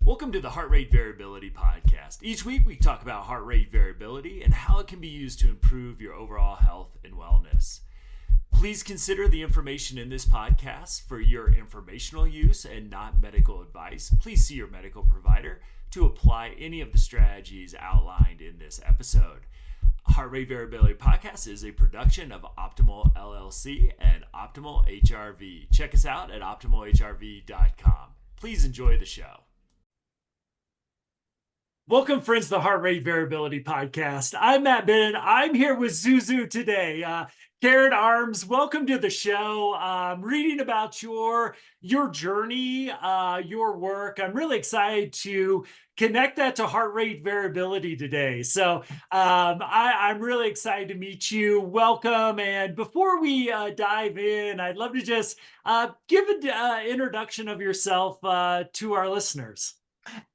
Welcome to the Heart Rate Variability Podcast. Each week we talk about heart rate variability and how it can be used to improve your overall health and wellness. Please consider the information in this podcast for your informational use and not medical advice. Please see your medical provider to apply any of the strategies outlined in this episode. Heart Rate Variability Podcast is a production of Optimal LLC and Optimal HRV. Check us out at optimalhrv.com. Please enjoy the show. Welcome, friends, to the Heart Rate Variability Podcast. I'm Matt Bennett. I'm here with Zuzu today. Karen Arms, welcome to the show. Reading about your journey, your work. I'm really excited to connect that to heart rate variability today. So I'm really excited to meet you. Welcome. And before we dive in, I'd love to just give an introduction of yourself to our listeners.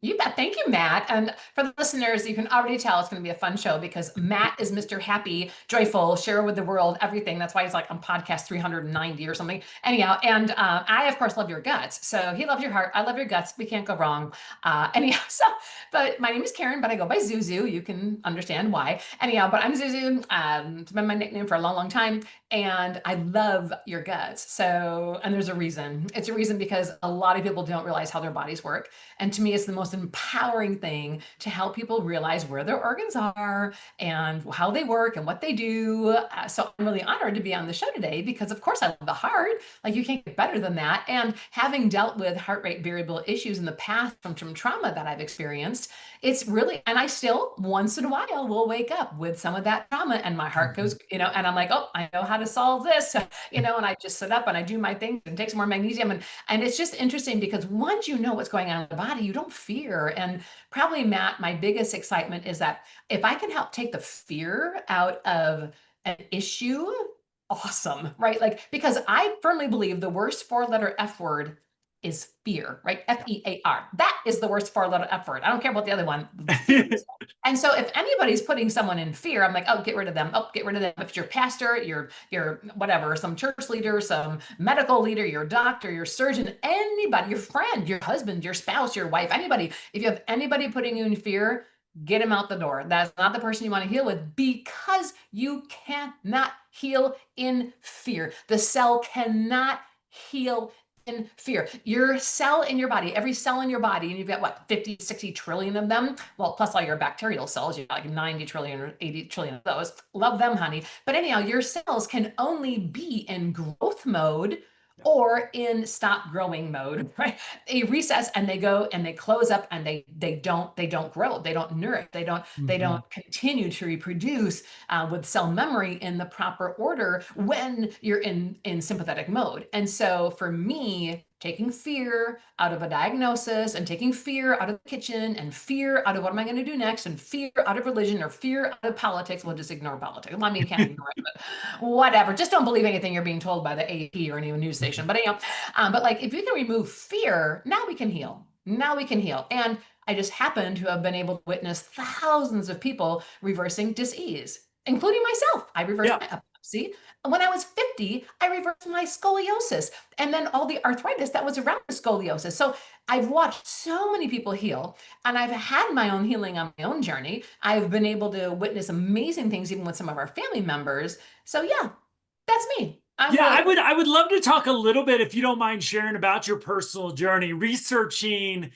You bet. Thank you, Matt. And for the listeners, you can already tell it's going to be a fun show because Matt is Mr. Happy, joyful, share with the world everything. That's why he's like on podcast 390 or something. Anyhow, and I, of course, love your guts. So he loves your heart. I love your guts. We can't go wrong. But my name is Karen, but I go by Zuzu. You can understand why. Anyhow, but I'm Zuzu. It's been my nickname for a long, long time. And I love your guts. So, and there's a reason. It's a reason because a lot of people don't realize how their bodies work. And to me, it's the most empowering thing to help people realize where their organs are and how they work and what they do. So I'm really honored to be on the show today because, of course, I love the heart. Like, you can't get better than that. And having dealt with heart rate variable issues in the past from trauma that I've experienced, it's really, and I still once in a while will wake up with some of that trauma and my heart goes, and I'm like, oh, I know how to solve this, and I just sit up and I do my thing and take some more magnesium. And it's just interesting because once you know what's going on in the body, you don't fear. And probably, Matt, my biggest excitement is that if I can help take the fear out of an issue, awesome, right? Like, because I firmly believe the worst 4-letter F word is fear, right? F-E-A-R. That is the worst 4-letter F word. I don't care about the other one. And so if anybody's putting someone in fear, I'm like, oh, get rid of them. Oh, get rid of them. If it's your pastor, your whatever, some church leader, some medical leader, your doctor, your surgeon, anybody, your friend, your husband, your spouse, your wife, anybody, if you have anybody putting you in fear, get him out the door. That's not the person you want to heal with because you cannot heal in fear. The cell cannot heal in fear. Your cell in your body, every cell in your body, and you've got what, 50, 60 trillion of them? Well, plus all your bacterial cells, you've got like 90 trillion or 80 trillion of those. Love them, honey. But anyhow, your cells can only be in growth mode or in stop growing mode, right? They recess and they go and they close up and they don't grow, they don't nourish, they don't continue to reproduce with cell memory in the proper order when you're in sympathetic mode. And so for me, taking fear out of a diagnosis and taking fear out of the kitchen and fear out of what am I going to do next and fear out of religion or fear out of politics. We'll just ignore politics. Well, I mean, you can't ignore it, but whatever. Just don't believe anything you're being told by the AP or any news station. But anyhow, but like if you can remove fear, now we can heal. Now we can heal. And I just happen to have been able to witness thousands of people reversing dis-ease, including myself. I reversed my epilepsy. When I was 50, I reversed my scoliosis and then all the arthritis that was around the scoliosis. So I've watched so many people heal and I've had my own healing on my own journey. I've been able to witness amazing things even with some of our family members. So yeah, that's me. I would love to talk a little bit, if you don't mind sharing, about your personal journey researching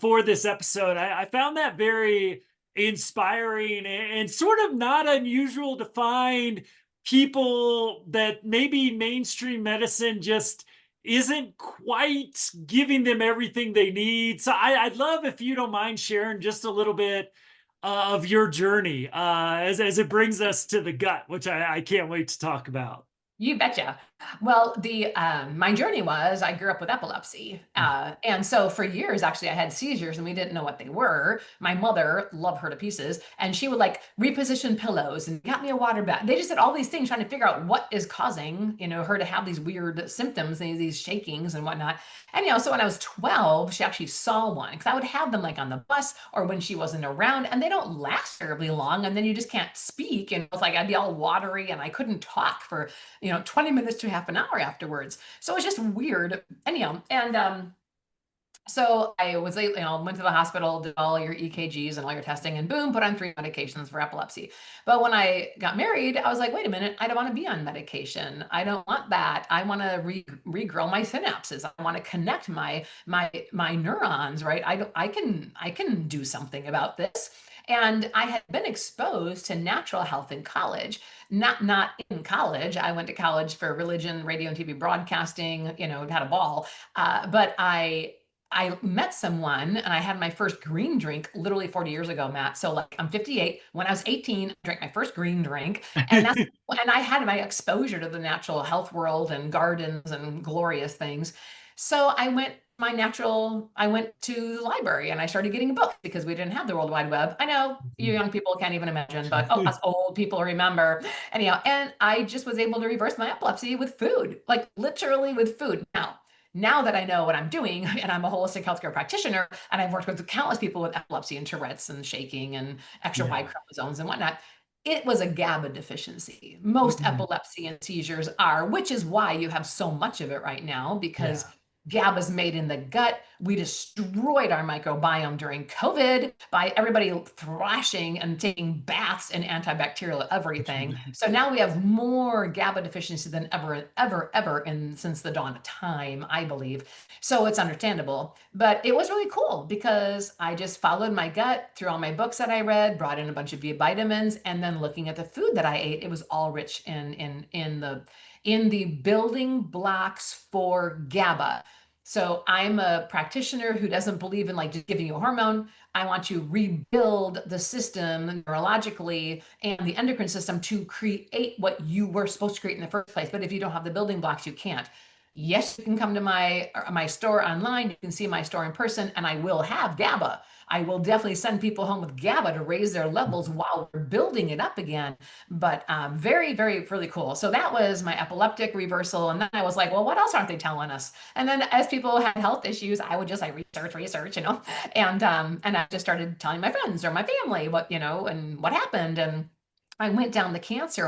for this episode. I found that very inspiring and sort of not unusual to find people that maybe mainstream medicine just isn't quite giving them everything they need. So I'd love if you don't mind sharing just a little bit of your journey as it brings us to the gut, which I can't wait to talk about. You betcha. Well, my journey was I grew up with epilepsy. And so for years, actually, I had seizures and we didn't know what they were. My mother, love her to pieces, and she would like reposition pillows and got me a water bath. They just did all these things trying to figure out what is causing, her to have these weird symptoms, these shakings and whatnot. And, so when I was 12, she actually saw one because I would have them like on the bus or when she wasn't around, and they don't last terribly long. And then you just can't speak. And it's like, I'd be all watery and I couldn't talk for, 20 minutes to half an hour afterwards. So it was just weird. Anyhow, and So I was, went to the hospital, did all your EKGs and all your testing, and boom, put on 3 medications for epilepsy. But when I got married, I was like, wait a minute, I don't want to be on medication. I don't want that. I want to regrow my synapses. I want to connect my neurons, right? I can do something about this. And I had been exposed to natural health in college. Not in college. I went to college for religion, radio, and TV broadcasting. Had a ball. But I met someone and I had my first green drink literally 40 years ago, Matt. So like I'm 58. When I was 18, I drank my first green drink. And I had my exposure to the natural health world and gardens and glorious things. So I went to the library and I started getting books because we didn't have the World Wide Web. I know you young people can't even imagine, but us old people remember. Anyhow, and I just was able to reverse my epilepsy with food, like literally with food. Now that I know what I'm doing, and I'm a holistic healthcare practitioner, and I've worked with countless people with epilepsy and Tourette's and shaking and extra Y chromosomes and whatnot, it was a GABA deficiency. Most epilepsy and seizures are, which is why you have so much of it right now, because GABA is made in the gut. We destroyed our microbiome during COVID by everybody thrashing and taking baths in antibacterial everything. So now we have more GABA deficiency than ever since the dawn of time, I believe. So it's understandable, but it was really cool because I just followed my gut through all my books that I read, brought in a bunch of B vitamins, and then looking at the food that I ate, it was all rich in the building blocks for GABA. So I'm a practitioner who doesn't believe in like just giving you a hormone. I want to rebuild the system neurologically and the endocrine system to create what you were supposed to create in the first place. But if you don't have the building blocks, you can't. Yes, you can come to my store online. You can see my store in person, and I will have GABA. I will definitely send people home with GABA to raise their levels while we're building it up again. But very, very, really cool. So that was my epileptic reversal. And then I was like, well, what else aren't they telling us? And then as people had health issues, I would just like research, and I just started telling my friends or my family what, and what happened. And I went down the cancer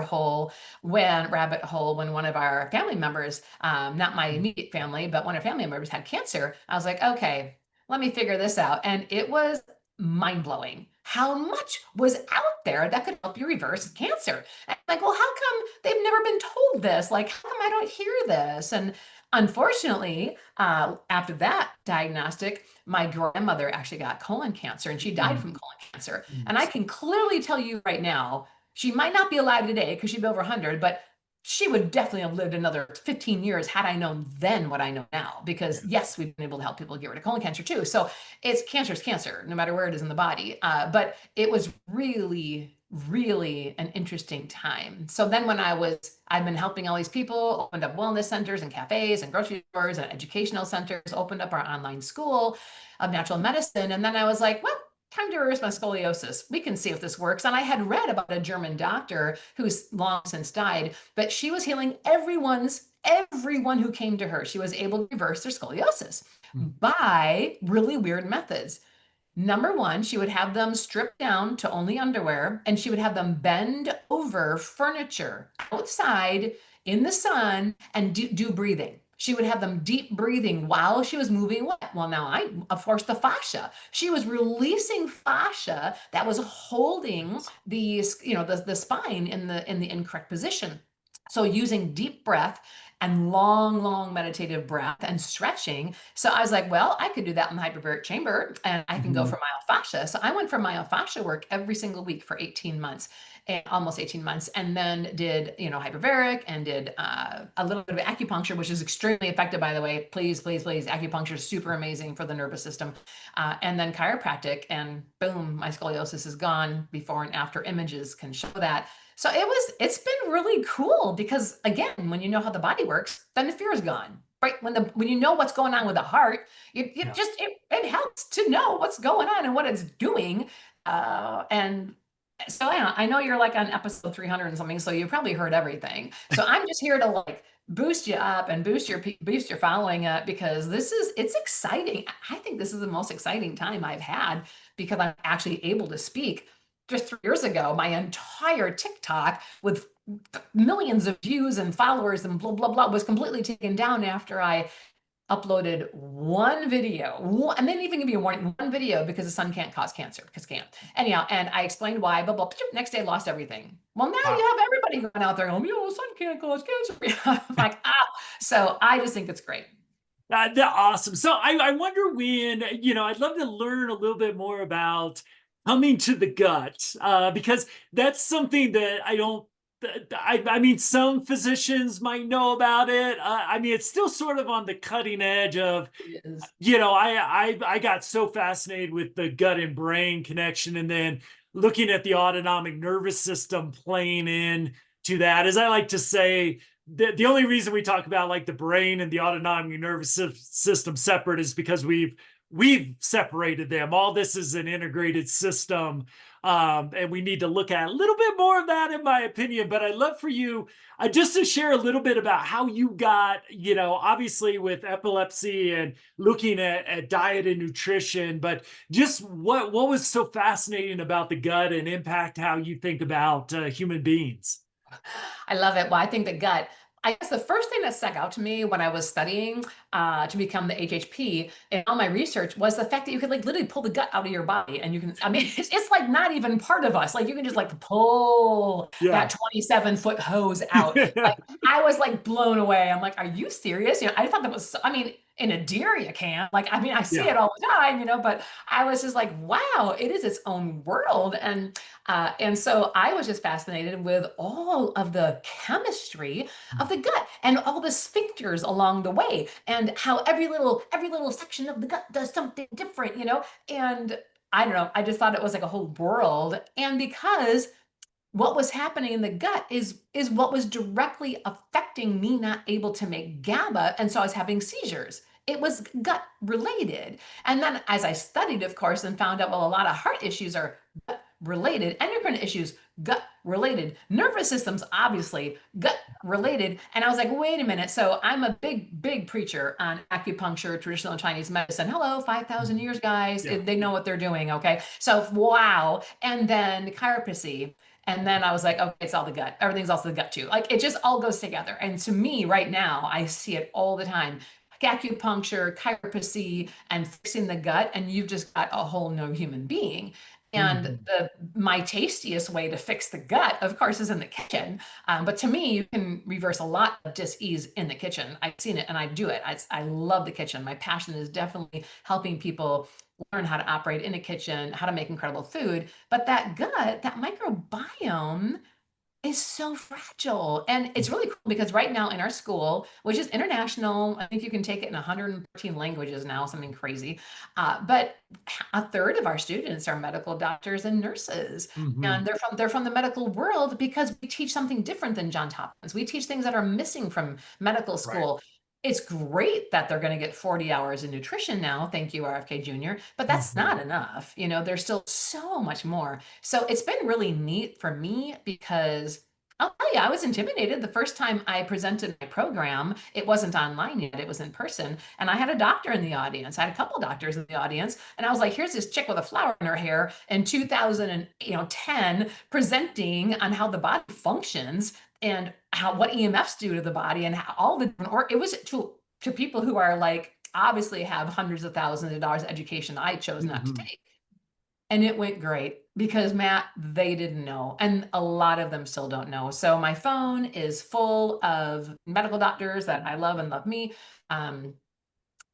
rabbit hole when one of our family members, not my immediate family, but one of our family members had cancer. I was like, okay, let me figure this out. And it was mind blowing how much was out there that could help you reverse cancer. And I'm like, well, how come they've never been told this? Like, how come I don't hear this? And unfortunately, after that diagnostic, my grandmother actually got colon cancer and she died from colon cancer. And I can clearly tell you right now, she might not be alive today because she'd be over 100, but she would definitely have lived another 15 years had I known then what I know now. Because yes, we've been able to help people get rid of colon cancer too. So cancer is cancer, no matter where it is in the body. But it was really, really an interesting time. So then I've been helping all these people, opened up wellness centers and cafes and grocery stores and educational centers, opened up our online school of natural medicine. And then I was like, well, time to reverse my scoliosis. We can see if this works. And I had read about a German doctor who's long since died, but she was healing everyone who came to her. She was able to reverse their scoliosis by really weird methods. Number one, she would have them strip down to only underwear, and she would have them bend over furniture outside in the sun and do breathing. She would have them deep breathing while she was moving what? Well, now of course, the fascia. She was releasing fascia that was holding the spine in the incorrect position. So using deep breath and long meditative breath and stretching. So I was like, well, I could do that in the hyperbaric chamber and I can go for myofascia. So I went for myofascia work every single week for 18 months. Almost 18 months, and then did hyperbaric and did a little bit of acupuncture, which is extremely effective, by the way. Please, acupuncture is super amazing for the nervous system, and then chiropractic, and boom, my scoliosis is gone. Before and after images can show that. So it's been really cool because again, when you know how the body works, then the fear is gone. Right when you know what's going on with the heart, it helps to know what's going on and what it's doing, and so I know you're like on episode 300 and something, so you probably heard everything. So I'm just here to like boost you up and boost your following up because it's exciting. I think this is the most exciting time I've had because I'm actually able to speak. Just 3 years ago, my entire TikTok with millions of views and followers and blah, blah, blah was completely taken down after I uploaded one video, and they didn't even give me a warning, one video, because the sun can't cause cancer, because it can't. Anyhow, and I explained why, blah, blah, next day I lost everything. Well, now Wow. you have everybody going out there going, the sun can't cause cancer. I'm like, so I just think it's great. That's awesome. So I wonder when, I'd love to learn a little bit more about coming to the gut, because that's something that I mean, some physicians might know about it. I mean, it's still sort of on the cutting edge of, It is. I got so fascinated with the gut and brain connection, and then looking at the autonomic nervous system playing in to that. As I like to say, the only reason we talk about like the brain and the autonomic nervous system separate is because we've separated them. All this is an integrated system. And we need to look at a little bit more of that, in my opinion. But I'd love for you just to share a little bit about how you got, obviously with epilepsy and looking at diet and nutrition, but just what was so fascinating about the gut and impact how you think about human beings. I love it. Well, I think the gut, I guess the first thing that stuck out to me when I was studying to become the HHP and all my research was the fact that you could like literally pull the gut out of your body, and you can, I mean, it's like not even part of us. Like you can just like pull that 27-foot hose out. Like I was like blown away. I'm like, are you serious? I thought that was, I mean, in a deer you can. Like, I mean, I see it all the time, but I was just like, wow, it is its own world. And so I was just fascinated with all of the chemistry of the gut and all the sphincters along the way, and how every little section of the gut does something different, and I don't know, I just thought it was like a whole world. And because what was happening in the gut is what was directly affecting me not able to make GABA, and so I was having seizures. It was gut related. And then as I studied, of course, and found out, well, a lot of heart issues are gut related, endocrine issues gut related, nervous systems obviously gut related. And I was like, wait a minute. So I'm a big preacher on acupuncture, traditional Chinese medicine. Hello, 5,000 years, guys. They know what they're doing. Okay. So wow. And then chiroplasy. And then I was like, okay, it's all the gut. Everything's also the gut too. Like it just all goes together. And to me right now, I see it all the time. Acupuncture, chiroplasy, and fixing the gut, and you've just got a whole new human being. And my tastiest way to fix the gut, of course, is in the kitchen. But to me, you can reverse a lot of dis-ease in the kitchen. I've seen it and I do it. I love the kitchen. My passion is definitely helping people learn how to operate in a kitchen, how to make incredible food. But that gut, that microbiome is so fragile. And it's really cool because right now in our school, which is international, I think you can take it in 113 languages now, something crazy. But a third of our students are medical doctors and nurses. And they're from the medical world because we teach something different than Johns Hopkins. We teach things that are missing from medical school. Right. It's great that they're going to get 40 hours in nutrition now. Thank you, RFK Jr. But that's not enough. There's still so much more. So it's been really neat for me because I'll tell you, I was intimidated the first time I presented my program. It wasn't online yet, it was in person. And I had a doctor in the audience. I had a couple doctors in the audience. And I was like, here's this chick with a flower in her hair in 2010 presenting on how the body functions and what EMFs do to the body and how all the, or it was to people who are like, obviously have hundreds of thousands of dollars education I chose not to take. And it went great because Matt, they didn't know. And a lot of them still don't know. So my phone is full of medical doctors that I love and love me. And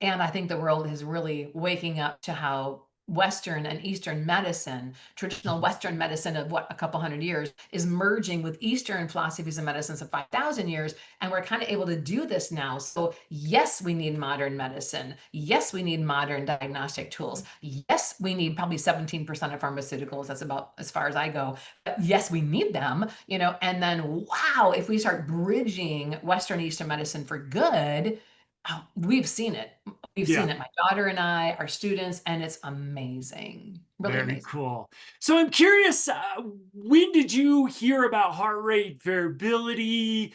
I think the world is really waking up to how Western and Eastern medicine, traditional Western medicine of a couple hundred years, is merging with Eastern philosophies and medicines of 5,000 years. And we're kind of able to do this now. So yes, we need modern medicine. Yes, we need modern diagnostic tools. Yes, we need probably 17% of pharmaceuticals. That's about as far as I go. But yes, we need them, and then, wow, if we start bridging Western Eastern medicine for good, we've seen it. We've seen it. My daughter and I, our students, and it's amazing. Really Very amazing. cool. So I'm curious, when did you hear about heart rate variability?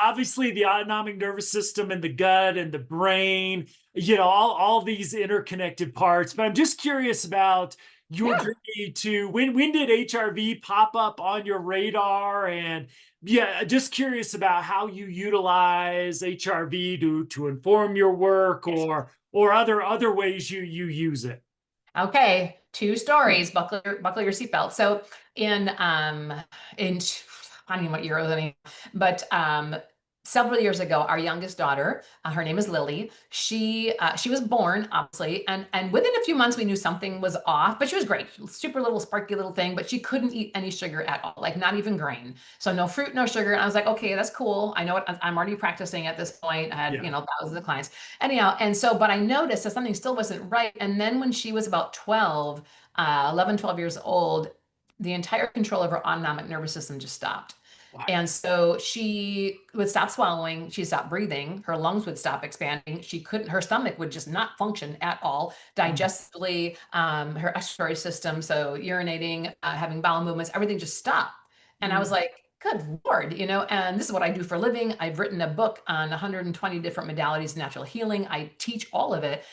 Obviously the autonomic nervous system and the gut and the brain, all these interconnected parts. But I'm just curious about, your Yeah. journey to when did HRV pop up on your radar? And yeah, just curious about how you utilize HRV to inform your work Yes. or other ways you use it. Okay, two stories. Buckle your seatbelt. So in I don't know what year it was, but several years ago, our youngest daughter, her name is Lily. She was born obviously, and within a few months we knew something was off. But she was great, super little sparky little thing. But she couldn't eat any sugar at all, like not even grain. So no fruit, no sugar. And I was like, okay, that's cool. I know what I'm already practicing at this point. I had Yeah. thousands of clients. Anyhow, and so, but I noticed that something still wasn't right. And then when she was about 11, 12 years old, the entire control of her autonomic nervous system just stopped. Wow. And so she would stop swallowing, she stopped breathing, her lungs would stop expanding. Her stomach would just not function at all. Digestively, her respiratory system, so urinating, having bowel movements, everything just stopped. And I was like, good Lord, and this is what I do for a living. I've written a book on 120 different modalities of natural healing. I teach all of it.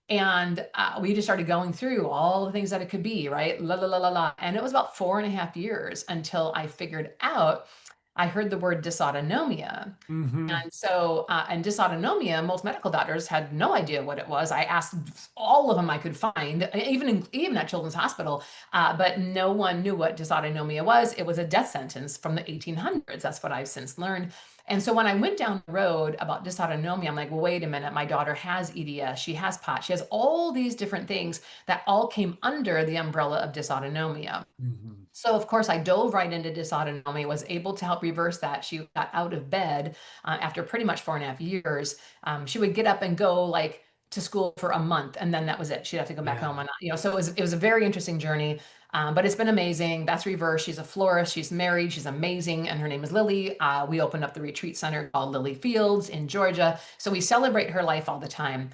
And we just started going through all the things that it could be, right? La, la, la, la, la. And it was about 4.5 years until I figured out, I heard the word dysautonomia. Mm-hmm. And so, and dysautonomia, most medical doctors had no idea what it was. I asked all of them I could find, even at Children's Hospital, but no one knew what dysautonomia was. It was a death sentence from the 1800s. That's what I've since learned. And so when I went down the road about dysautonomia, I'm like, well, wait a minute. My daughter has EDS. She has POTS. She has all these different things that all came under the umbrella of dysautonomia. Mm-hmm. So of course I dove right into dysautonomia, was able to help reverse that. She got out of bed after pretty much 4.5 years. She would get up and go like to school for a month, and then that was it. She'd have to go back Yeah. home, and so it was a very interesting journey. But it's been amazing. That's reversed. She's a florist. She's married. She's amazing, and her name is Lily. We opened up the retreat center called Lily Fields in Georgia, so we celebrate her life all the time.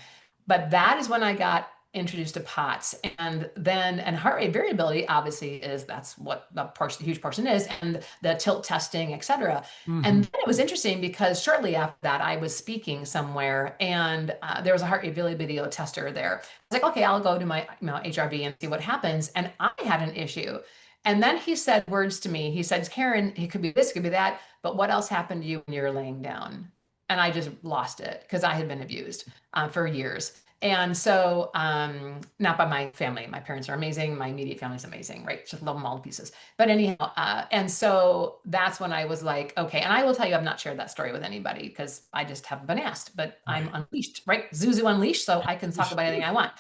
But that is when I got introduced to POTS, and heart rate variability obviously that's what the huge portion is, and the tilt testing, etc. Mm-hmm. And then it was interesting because shortly after that I was speaking somewhere, and there was a heart rate variability tester there. I was like, okay, I'll go to my HRV and see what happens. And I had an issue. And then he said words to me. He said, Karen, it could be this, it could be that, but what else happened to you when you're laying down? And I just lost it because I had been abused for years. And so, not by my family. My parents are amazing. My immediate family is amazing, right? Just love them all to pieces. But anyhow, and so that's when I was like, okay. And I will tell you, I've not shared that story with anybody because I just haven't been asked. But I'm unleashed, right? Zuzu unleashed, so I can talk about anything I want.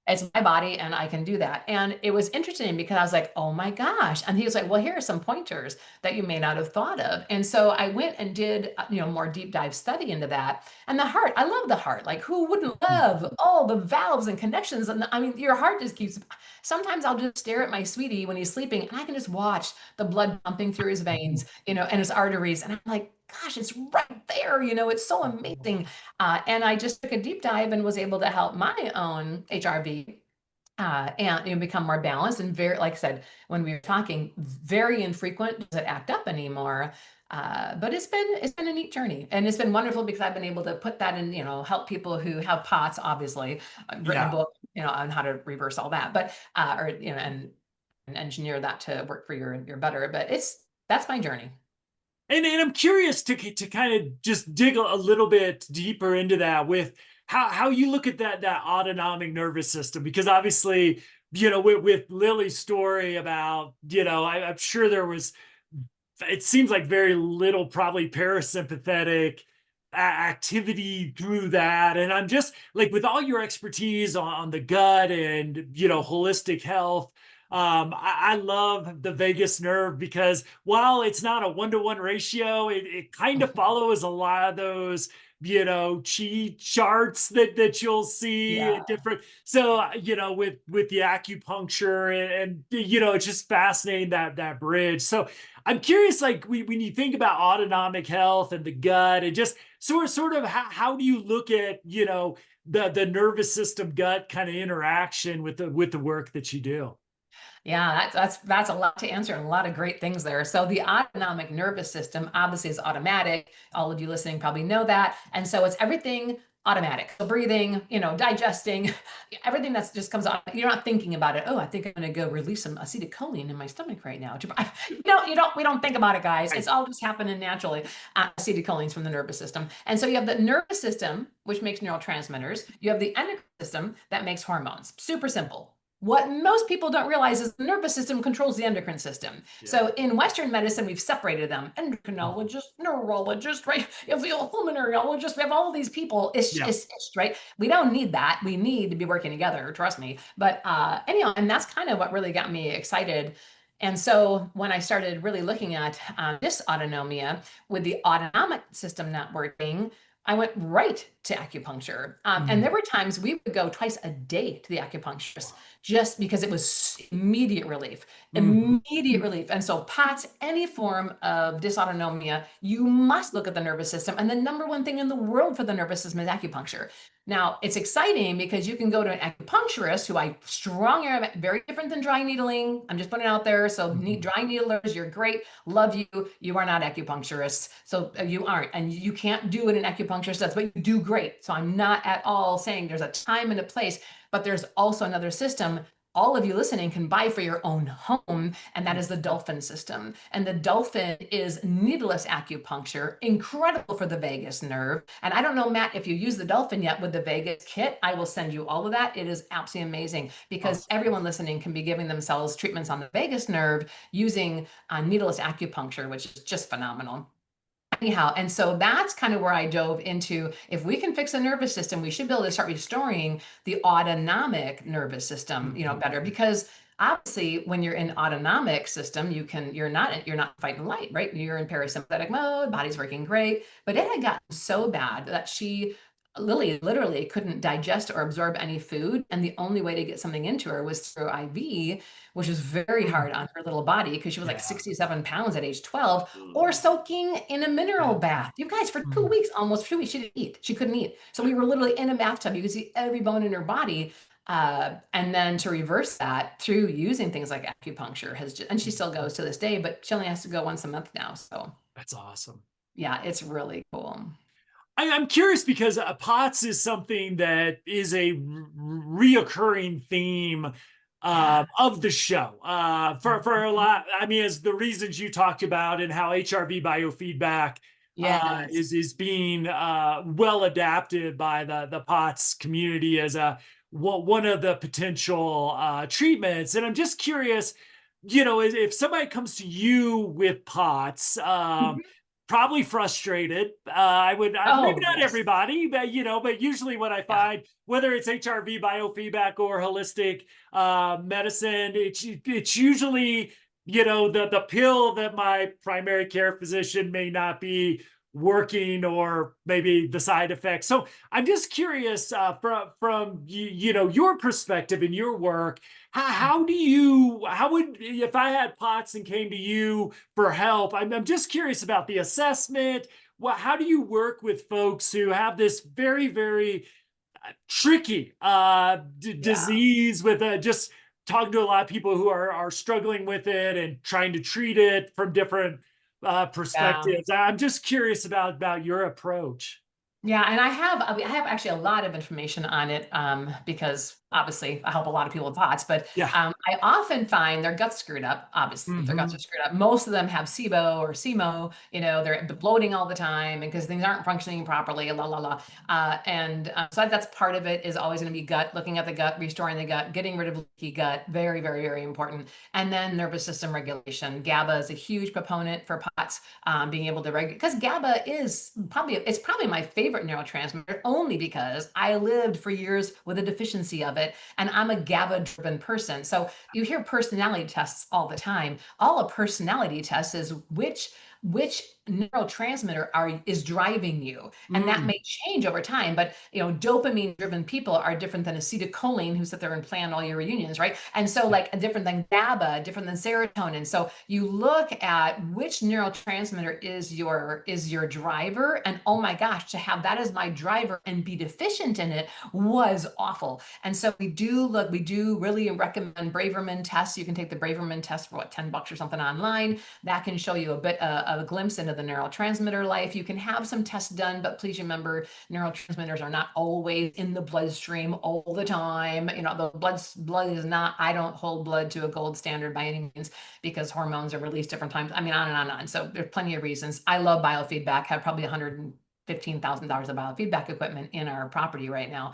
It's my body and I can do that. And it was interesting because I was like, oh my gosh. And he was like, well, here are some pointers that you may not have thought of. And so I went and did, more deep dive study into that. And the heart, I love the heart. Like, who wouldn't love all the valves and connections? And I mean, your heart just keeps, sometimes I'll just stare at my sweetie when he's sleeping and I can just watch the blood pumping through his veins, and his arteries. And I'm like, gosh, it's right there. It's so amazing. And I just took a deep dive and was able to help my own HRV and become more balanced. And very, like I said, when we were talking, very infrequent does it act up anymore. But it's been a neat journey, and it's been wonderful because I've been able to put that in, help people who have POTS. Obviously, I've written a book, on how to reverse all that, but and engineer that to work for your better. But that's my journey. And I'm curious to kind of just dig a little bit deeper into that with how you look at that autonomic nervous system, because obviously, with Lily's story about, I'm sure there was, it seems like very little probably parasympathetic activity through that. And I'm just like, with all your expertise on the gut and, holistic health, I love the vagus nerve because while it's not a 1-to-1 ratio, it kind of follows a lot of those, chi charts that you'll see at different. So, with the acupuncture and it's just fascinating that bridge. So I'm curious, like when you think about autonomic health and the gut and just sort of how do you look at, the nervous system gut kind of interaction with the work that you do? Yeah, that's a lot to answer and a lot of great things there. So the autonomic nervous system obviously is automatic. All of you listening probably know that. And so it's everything automatic. So breathing, digesting, everything that's just comes out. You're not thinking about it. Oh, I think I'm going to go release some acetylcholine in my stomach right now. We don't think about it, guys. Right. It's all just happening naturally. Acetylcholines from the nervous system. And so you have the nervous system, which makes neurotransmitters. You have the endocrine system that makes hormones. Super simple. What most people don't realize is the nervous system controls the endocrine system. Yeah. So in Western medicine, we've separated them. Endocrinologist, neurologist, right? You have the pulmonologist. We have all of these people, right? We don't need that. We need to be working together, trust me. But anyhow, and that's kind of what really got me excited. And so when I started really looking at dysautonomia with the autonomic system not working, I went right to acupuncture. And there were times we would go twice a day to the acupuncturist just because it was immediate relief, immediate relief. And so POTS, any form of dysautonomia, you must look at the nervous system. And the number one thing in the world for the nervous system is acupuncture. Now, it's exciting because you can go to an acupuncturist who I strongly recommend, very different than dry needling. I'm just putting it out there. So dry needlers, you're great. Love you. You are not acupuncturists. So you aren't. And you can't do it in acupuncture sets, but you do great. So I'm not at all saying there's a time and a place, but there's also another system all of you listening can buy for your own home, and that is the dolphin system. And the dolphin is needleless acupuncture, incredible for the vagus nerve. And I don't know, Matt, if you use the dolphin yet with the vagus kit, I will send you all of that. It is absolutely amazing because everyone listening can be giving themselves treatments on the vagus nerve using needleless acupuncture, which is just phenomenal. Anyhow, and so that's kind of where I dove into, if we can fix the nervous system, we should be able to start restoring the autonomic nervous system, better, because obviously when you're in autonomic system, you're not fighting light, right? You're in parasympathetic mode, body's working great, but it had gotten so bad that Lily literally couldn't digest or absorb any food. And the only way to get something into her was through IV, which was very hard on her little body because she was like 67 pounds at age 12, or soaking in a mineral bath. You guys, for 2 weeks, almost 2 weeks, she didn't eat. She couldn't eat. So we were literally in a bathtub. You could see every bone in her body. And then to reverse that through using things like acupuncture and she still goes to this day, but she only has to go once a month now. So that's awesome. Yeah, it's really cool. I'm curious because POTS is something that is a reoccurring theme of the show for a lot. I mean, as the reasons you talked about and how HRV biofeedback is being well adapted by the POTS community as one of the potential treatments. And I'm just curious, if somebody comes to you with POTS, probably frustrated. Maybe not everybody, but usually what I find, whether it's HRV biofeedback or holistic medicine, it's usually, the pill that my primary care physician may not be working, or maybe the side effects. So I'm just curious from your perspective in your work, how would, if I had POTS and came to you for help, I'm just curious about the assessment. How do you work with folks who have this very, very tricky disease with just talking to a lot of people who are struggling with it and trying to treat it from different perspectives? I'm just curious about your approach. Yeah, and I have actually a lot of information on it because obviously I help a lot of people with POTS, but I often find their guts screwed up. Obviously, their guts are screwed up. Most of them have SIBO or SIMO. They're bloating all the time because things aren't functioning properly. And so that's part of it. Is always going to be gut. Looking at the gut, restoring the gut, getting rid of leaky gut. Very, very, very important. And then nervous system regulation. GABA is a huge proponent for POTS. Being able to regulate, because GABA is probably my favorite neurotransmitter, only because I lived for years with a deficiency of it, and I'm a GABA-driven person. So you hear personality tests all the time. All a personality test is which neurotransmitter is driving you, and that may change over time. But dopamine-driven people are different than acetylcholine, who sit there and plan all your reunions, right? And so, different than GABA, different than serotonin. So you look at which neurotransmitter is your driver, and oh my gosh, to have that as my driver and be deficient in it was awful. And so we do really recommend Braverman tests. You can take the Braverman test for $10 or something online. That can show you a a glimpse into the neurotransmitter life. You can have some tests done, but please remember neurotransmitters are not always in the bloodstream all the time. The blood is not, I don't hold blood to a gold standard by any means, because hormones are released different times. I mean, on and on and on. So there's plenty of reasons. I love biofeedback, have probably $115,000 of biofeedback equipment in our property right now,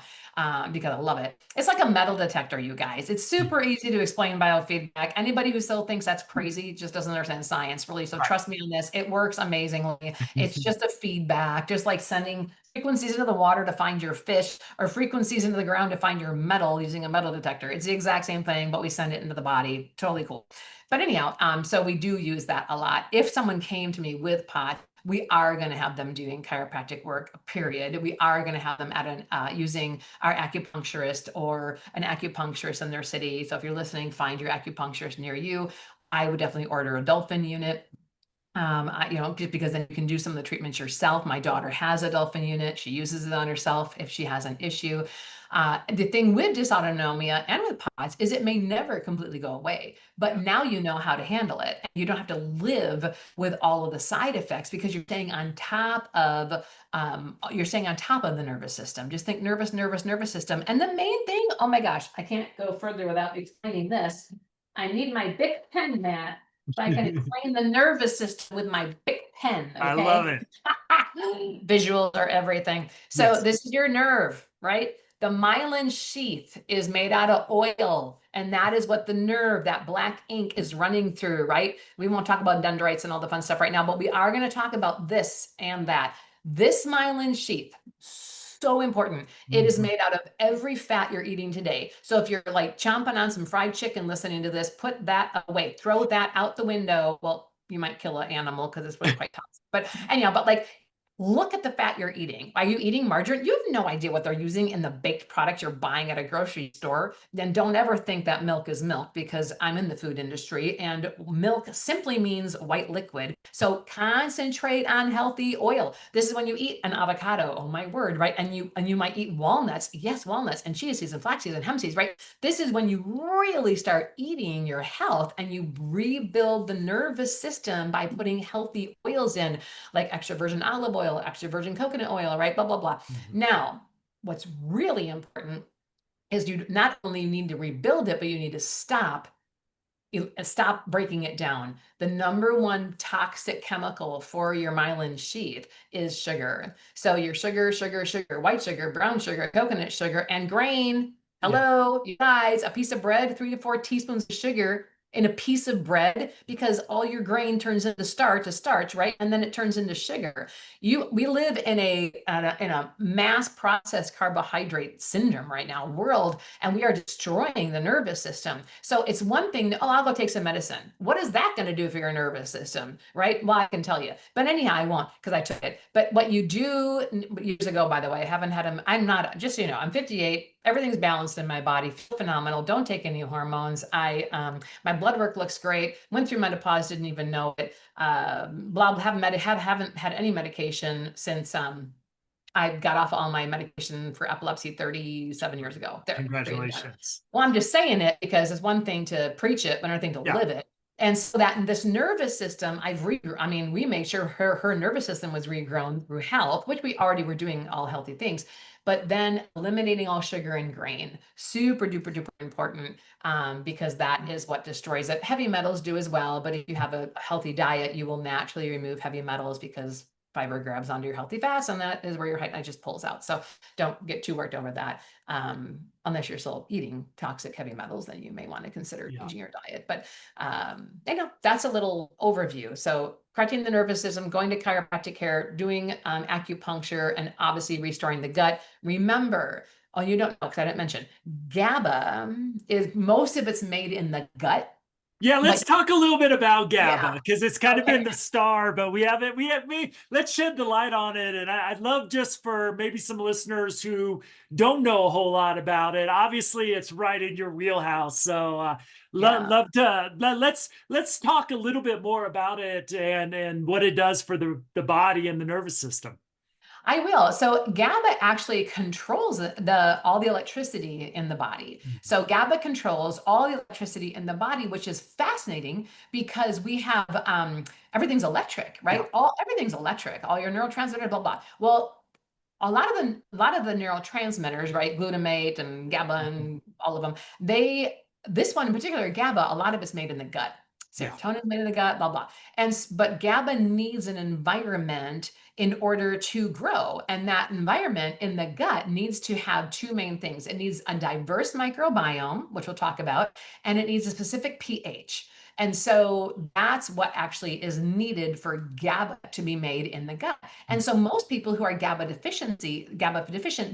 because I love it. It's like a metal detector, you guys. It's super easy to explain biofeedback. Anybody who still thinks that's crazy just doesn't understand science, really. So trust me on this. It works amazingly. It's just a feedback, just like sending frequencies into the water to find your fish, or frequencies into the ground to find your metal using a metal detector. It's the exact same thing, but we send it into the body. Totally cool. But anyhow, so we do use that a lot. If someone came to me with POT, we are going to have them doing chiropractic work, period. We are going to have them at using our acupuncturist or an acupuncturist in their city. So if you're listening, find your acupuncturist near you. I would definitely order a dolphin unit. Just because then you can do some of the treatments yourself. My daughter has a dolphin unit. She uses it on herself if she has an issue. The thing with dysautonomia and with POTS is it may never completely go away, but now you know how to handle it. You don't have to live with all of the side effects, because you're staying on top of the nervous system. Just think nervous system. And the main thing, oh my gosh, I can't go further without explaining this. I need my big pen, Matt, so I can explain the nervous system with my big pen. Okay? I love it. Visuals are everything. So This is your nerve, right? The myelin sheath is made out of oil, and that is what the nerve, that black ink, is running through, right? We won't talk about dendrites and all the fun stuff right now, but we are going to talk about this and that. This myelin sheath, so important. It is made out of every fat you're eating today. So if you're like chomping on some fried chicken listening to this, put that away, throw that out the window. Well, you might kill an animal because it's really quite toxic. But anyhow, look at the fat you're eating. Are you eating margarine? You have no idea what they're using in the baked product you're buying at a grocery store. Then don't ever think that milk is milk, because I'm in the food industry and milk simply means white liquid. So concentrate on healthy oil. This is when you eat an avocado, oh my word, right? And you might eat walnuts. Yes, walnuts and chia seeds and flax seeds and hemp seeds, right? This is when you really start eating your health and you rebuild the nervous system by putting healthy oils in, like extra virgin olive oil, extra virgin coconut oil, right? Blah, blah, blah. Now, what's really important is you not only need to rebuild it, but you need to stop breaking it down. The number one toxic chemical for your myelin sheath is sugar. So your sugar, white sugar, brown sugar, coconut sugar, and grain. Hello, you guys, a piece of bread, 3 to 4 teaspoons of sugar in a piece of bread, because all your grain turns into starch, right? And then it turns into sugar. We live in a mass processed carbohydrate syndrome right now, world, and we are destroying the nervous system. So it's one thing, I'll go take some medicine. What is that going to do for your nervous system, right? Well, I can tell you, but anyhow, I won't, because I took it. But what you do years ago, by the way, I haven't had them. I'm not, just so you know, I'm 58. Everything's balanced in my body, feel phenomenal. Don't take any hormones. My blood work looks great. Went through menopause, didn't even know it. Haven't had any medication since I got off all my medication for epilepsy 37 years ago. Congratulations. Well, I'm just saying it because it's one thing to preach it, but another thing to live it. And so that in this nervous system, we made sure her nervous system was regrown through health, which we already were doing all healthy things. But then eliminating all sugar and grain, super duper duper important, because that is what destroys it. Heavy metals do as well, but if you have a healthy diet, you will naturally remove heavy metals, because fiber grabs onto your healthy fats, and that is where your height just pulls out. So don't get too worked over that. Unless you're still eating toxic heavy metals, then you may want to consider changing your diet. But that's a little overview. So correcting the nervous system, going to chiropractic care, doing acupuncture, and obviously restoring the gut. Remember, you don't know, because I didn't mention, GABA is, most of it's made in the gut. Yeah, let's talk a little bit about GABA, because it's kind of been the star, but let's shed the light on it. And I'd love, just for maybe some listeners who don't know a whole lot about it. Obviously, it's right in your love to let's talk a little bit more about it and what it does for the body and the nervous system. I will. So GABA actually controls all the electricity in the body. So GABA controls all the electricity in the body, which is fascinating because we have everything's electric, right? Yeah. Everything's electric. All your neurotransmitters, blah blah. Well, a lot of the neurotransmitters, right? Glutamate and GABA and all of them. This one in particular, GABA, a lot of it's made in the gut. Yeah. Serotonin is made in the gut, blah blah. But GABA needs an environment in order to grow. And that environment in the gut needs to have two main things. It needs a diverse microbiome, which we'll talk about, and it needs a specific pH. And so that's what actually is needed for GABA to be made in the gut. And so most people who are GABA deficient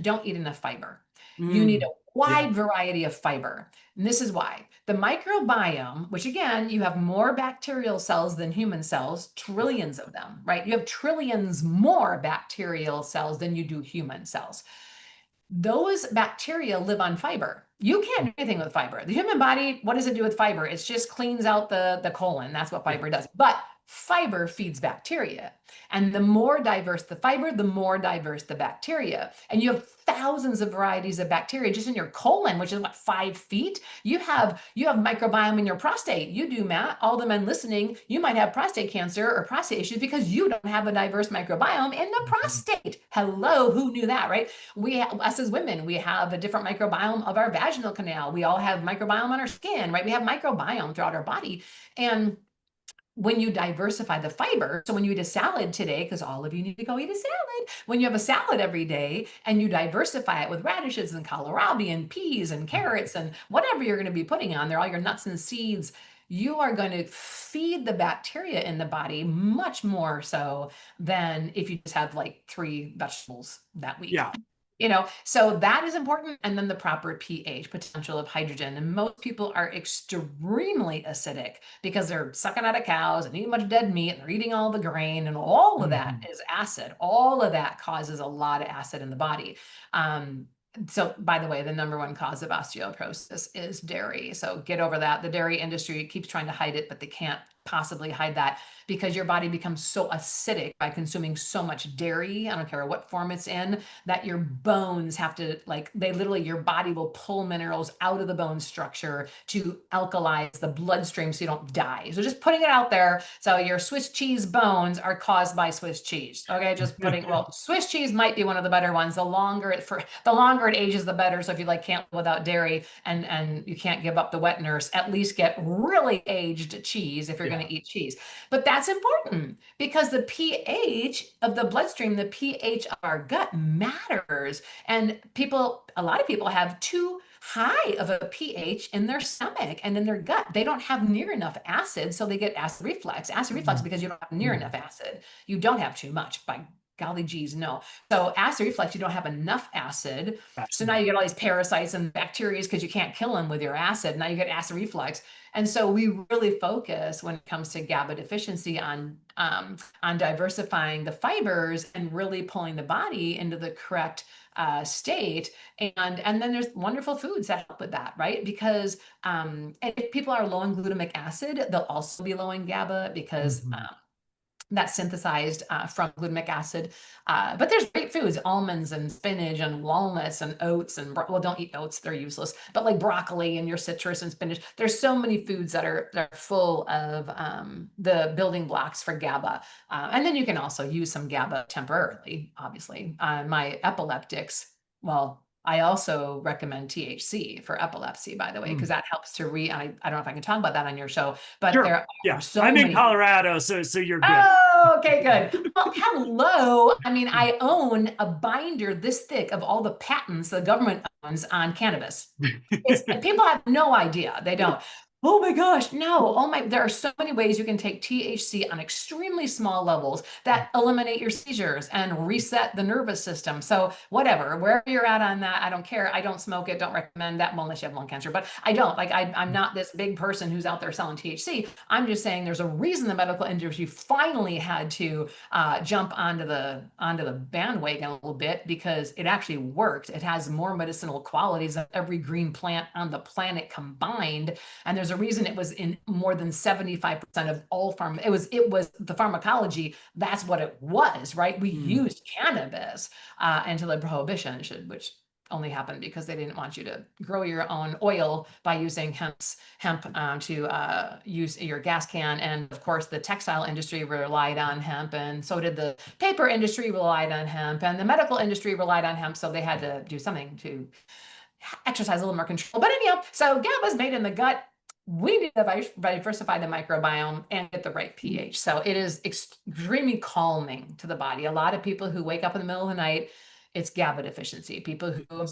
don't eat enough fiber. You need a wide variety of fiber. And this is why. The microbiome, which again, you have more bacterial cells than human cells, trillions of them, right? You have trillions more bacterial cells than you do human cells. Those bacteria live on fiber. You can't do anything with fiber. The human body, what does it do with fiber? It just cleans out the colon. That's what fiber does. But fiber feeds bacteria. And the more diverse the fiber, the more diverse the bacteria. And you have thousands of varieties of bacteria just in your colon, which is what, 5 feet? You have microbiome in your prostate. You do, Matt. All the men listening, you might have prostate cancer or prostate issues because you don't have a diverse microbiome in the prostate. Hello, who knew that, right? Us as women, we have a different microbiome of our vaginal canal. We all have microbiome on our skin, right? We have microbiome throughout our body. And when you diversify the fiber, so when you eat a salad today, because all of you need to go eat a salad, when you have a salad every day and you diversify it with radishes and kohlrabi and peas and carrots and whatever you're going to be putting on there, all your nuts and seeds, you are going to feed the bacteria in the body much more so than if you just have like 3 vegetables that week. Yeah. So that is important. And then the proper pH, potential of hydrogen. And most people are extremely acidic because they're sucking out of cows and eating much dead meat and they're eating all the grain, and all of that is acid. All of that causes a lot of acid in the body. So by the way, the number 1 cause of osteoporosis is dairy. So get over that. The dairy industry keeps trying to hide it, but they can't possibly hide that because your body becomes so acidic by consuming so much dairy, I don't care what form it's in, that your bones have to, your body will pull minerals out of the bone structure to alkalize the bloodstream so you don't die. So just putting it out there. So your Swiss cheese bones are caused by Swiss cheese. Okay, Swiss cheese might be one of the better ones. The longer it ages, the better. So if you can't live without dairy and you can't give up the wet nurse, at least get really aged cheese if you're going to eat cheese. But that's important because the pH of the bloodstream, the pH of our gut matters. And a lot of people have too high of a pH in their stomach and in their gut. They don't have near enough acid, so they get acid reflux. Acid reflux because you don't have near enough acid. You don't have too much, by golly geez, no. So acid reflux, you don't have enough acid. So now you get all these parasites and bacteria because you can't kill them with your acid. Now you get acid reflux. And so we really focus when it comes to GABA deficiency on diversifying the fibers and really pulling the body into the correct state. And then there's wonderful foods that help with that, right? Because if people are low in glutamic acid, they'll also be low in GABA because that's synthesized from glutamic acid. But there's great foods, almonds and spinach and walnuts and oats don't eat oats, they're useless, but like broccoli and your citrus and spinach. There's so many foods that are full of the building blocks for GABA. And then you can also use some GABA temporarily, obviously. My epileptics, I also recommend THC for epilepsy, by the way, because that helps to I don't know if I can talk about that on your show, but there are so I'm many. in Colorado, so you're good. Oh, okay, good. Well, hello. I mean, I own a binder this thick of all the patents the government owns on cannabis. People have no idea. They don't. Oh my gosh, no. There are so many ways you can take THC on extremely small levels that eliminate your seizures and reset the nervous system. So whatever, wherever you're at on that, I don't care. I don't smoke it, don't recommend that, unless you have lung cancer, but I don't. I'm not this big person who's out there selling THC. I'm just saying there's a reason the medical industry finally had to jump onto the bandwagon a little bit, because it actually worked. It has more medicinal qualities than every green plant on the planet combined. And there's a a reason it was in more than 75% of all it was the pharmacology. That's what it was, right? We used cannabis until the prohibition, which only happened because they didn't want you to grow your own oil by using hemp to use your gas can. And of course, the textile industry relied on hemp, and so did the paper industry relied on hemp, and the medical industry relied on hemp. So they had to do something to exercise a little more control. But anyhow, so GABA is made in the gut. We need to diversify the microbiome and get the right pH. So it is extremely calming to the body. A lot of people who wake up in the middle of the night, it's GABA deficiency. People who,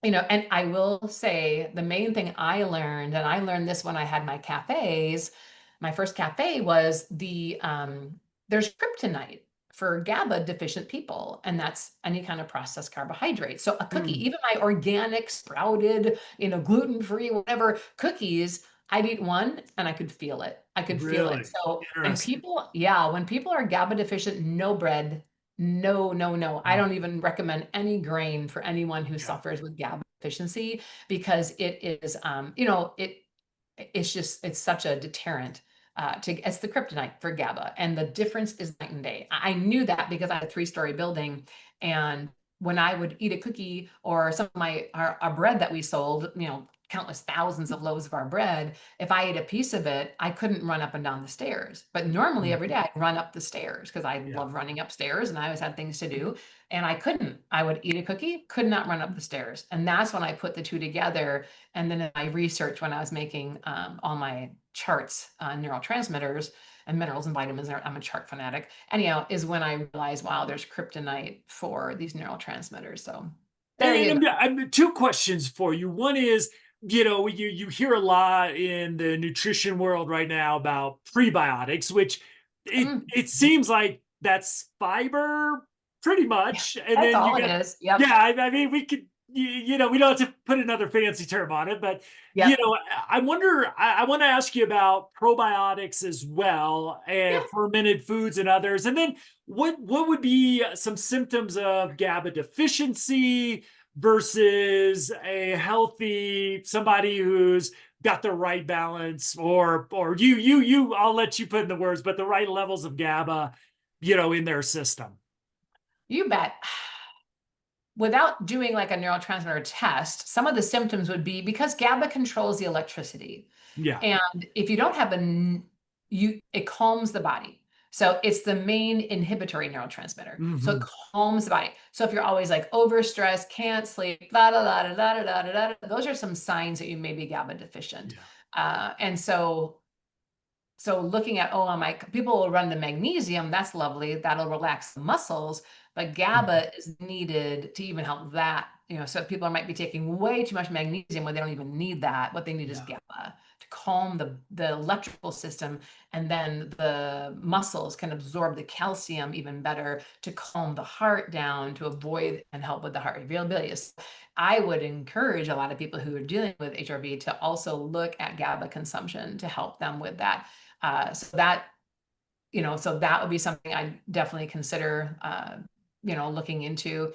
and I will say the main thing I learned, and I learned this when I had my cafes, my first cafe was there's kryptonite for GABA deficient people, and that's any kind of processed carbohydrate. So a cookie, even my organic, sprouted, gluten-free, whatever cookies, I'd eat one and I could feel it. I could feel it. So, and when people are GABA deficient, no bread, no. I don't even recommend any grain for anyone who suffers with GABA deficiency, because it is, it's such a deterrent. It's the kryptonite for GABA, and the difference is night and day. I knew that because I had a 3-story building, and when I would eat a cookie or some of our bread that we sold, countless thousands of loaves of our bread, if I ate a piece of it, I couldn't run up and down the stairs. But normally every day I'd run up the stairs because I love running upstairs, and I always had things to do. And I couldn't. I would eat a cookie, could not run up the stairs. And that's when I put the two together. And then in my research, when I was making all my charts on neurotransmitters and minerals and vitamins, I'm a chart fanatic. Anyhow, is when I realized, wow, there's kryptonite for these neurotransmitters. So there you go. I have 2 questions for you. One is, you hear a lot in the nutrition world right now about prebiotics, which it seems like that's fiber pretty much. And that's then all it is. Yep. Yeah, I mean, we could, we don't have to put another fancy term on it, but I wonder, I want to ask you about probiotics as well, and fermented foods and others. And then what would be some symptoms of GABA deficiency versus a healthy somebody who's got the right balance, or I'll let you put in the words, but the right levels of GABA, in their system? You bet. Without doing like a neurotransmitter test, some of the symptoms would be, because GABA controls the electricity. Yeah. And if you don't have it calms the body. So it's the main inhibitory neurotransmitter. So it calms the body. So if you're always like overstressed, can't sleep, those are some signs that you may be GABA deficient. And so looking at, people will run the magnesium, that's lovely, that'll relax the muscles, but GABA is needed to even help that. So people might be taking way too much magnesium when they don't even need that. What they need is GABA to calm the electrical system, and then the muscles can absorb the calcium even better to calm the heart down, to avoid and help with the heart rate variability. I would encourage a lot of people who are dealing with HRV to also look at GABA consumption to help them with that. So that would be something I definitely consider, looking into.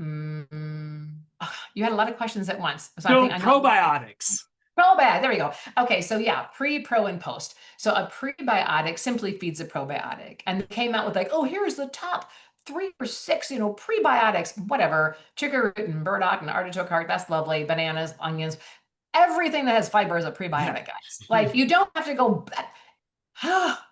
You had a lot of questions at once. So probiotics. Probiotic, there we go. Okay, so pre, pro, and post. So a prebiotic simply feeds a probiotic, and they came out with like, here's the top 3 or 6, prebiotics, whatever, chicory root and burdock and artichoke heart, that's lovely, bananas, onions, everything that has fiber is a prebiotic, guys. Like, you don't have to go,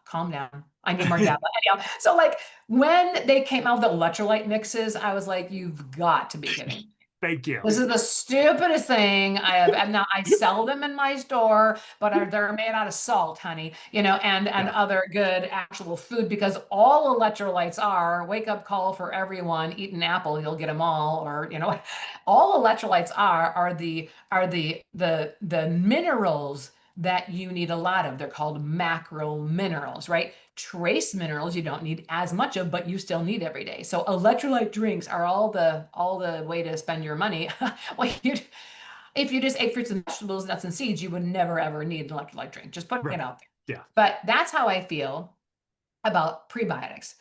calm down. I need more GABA. Anyhow, so like when they came out with the electrolyte mixes, I was like, you've got to be kidding. Thank you. This is the stupidest thing I have. And now I sell them in my store, but they're made out of salt, honey, and other good actual food, because all electrolytes are, wake up call for everyone, eat an apple, you'll get them all, or, all electrolytes are the minerals that you need a lot of. They're called macro minerals, right? Trace minerals you don't need as much of, but you still need every day. So electrolyte drinks are all the way to spend your money. Well, if you just ate fruits and vegetables, nuts and seeds, you would never ever need an electrolyte drink. Just putting it out there. Yeah. But that's how I feel about prebiotics.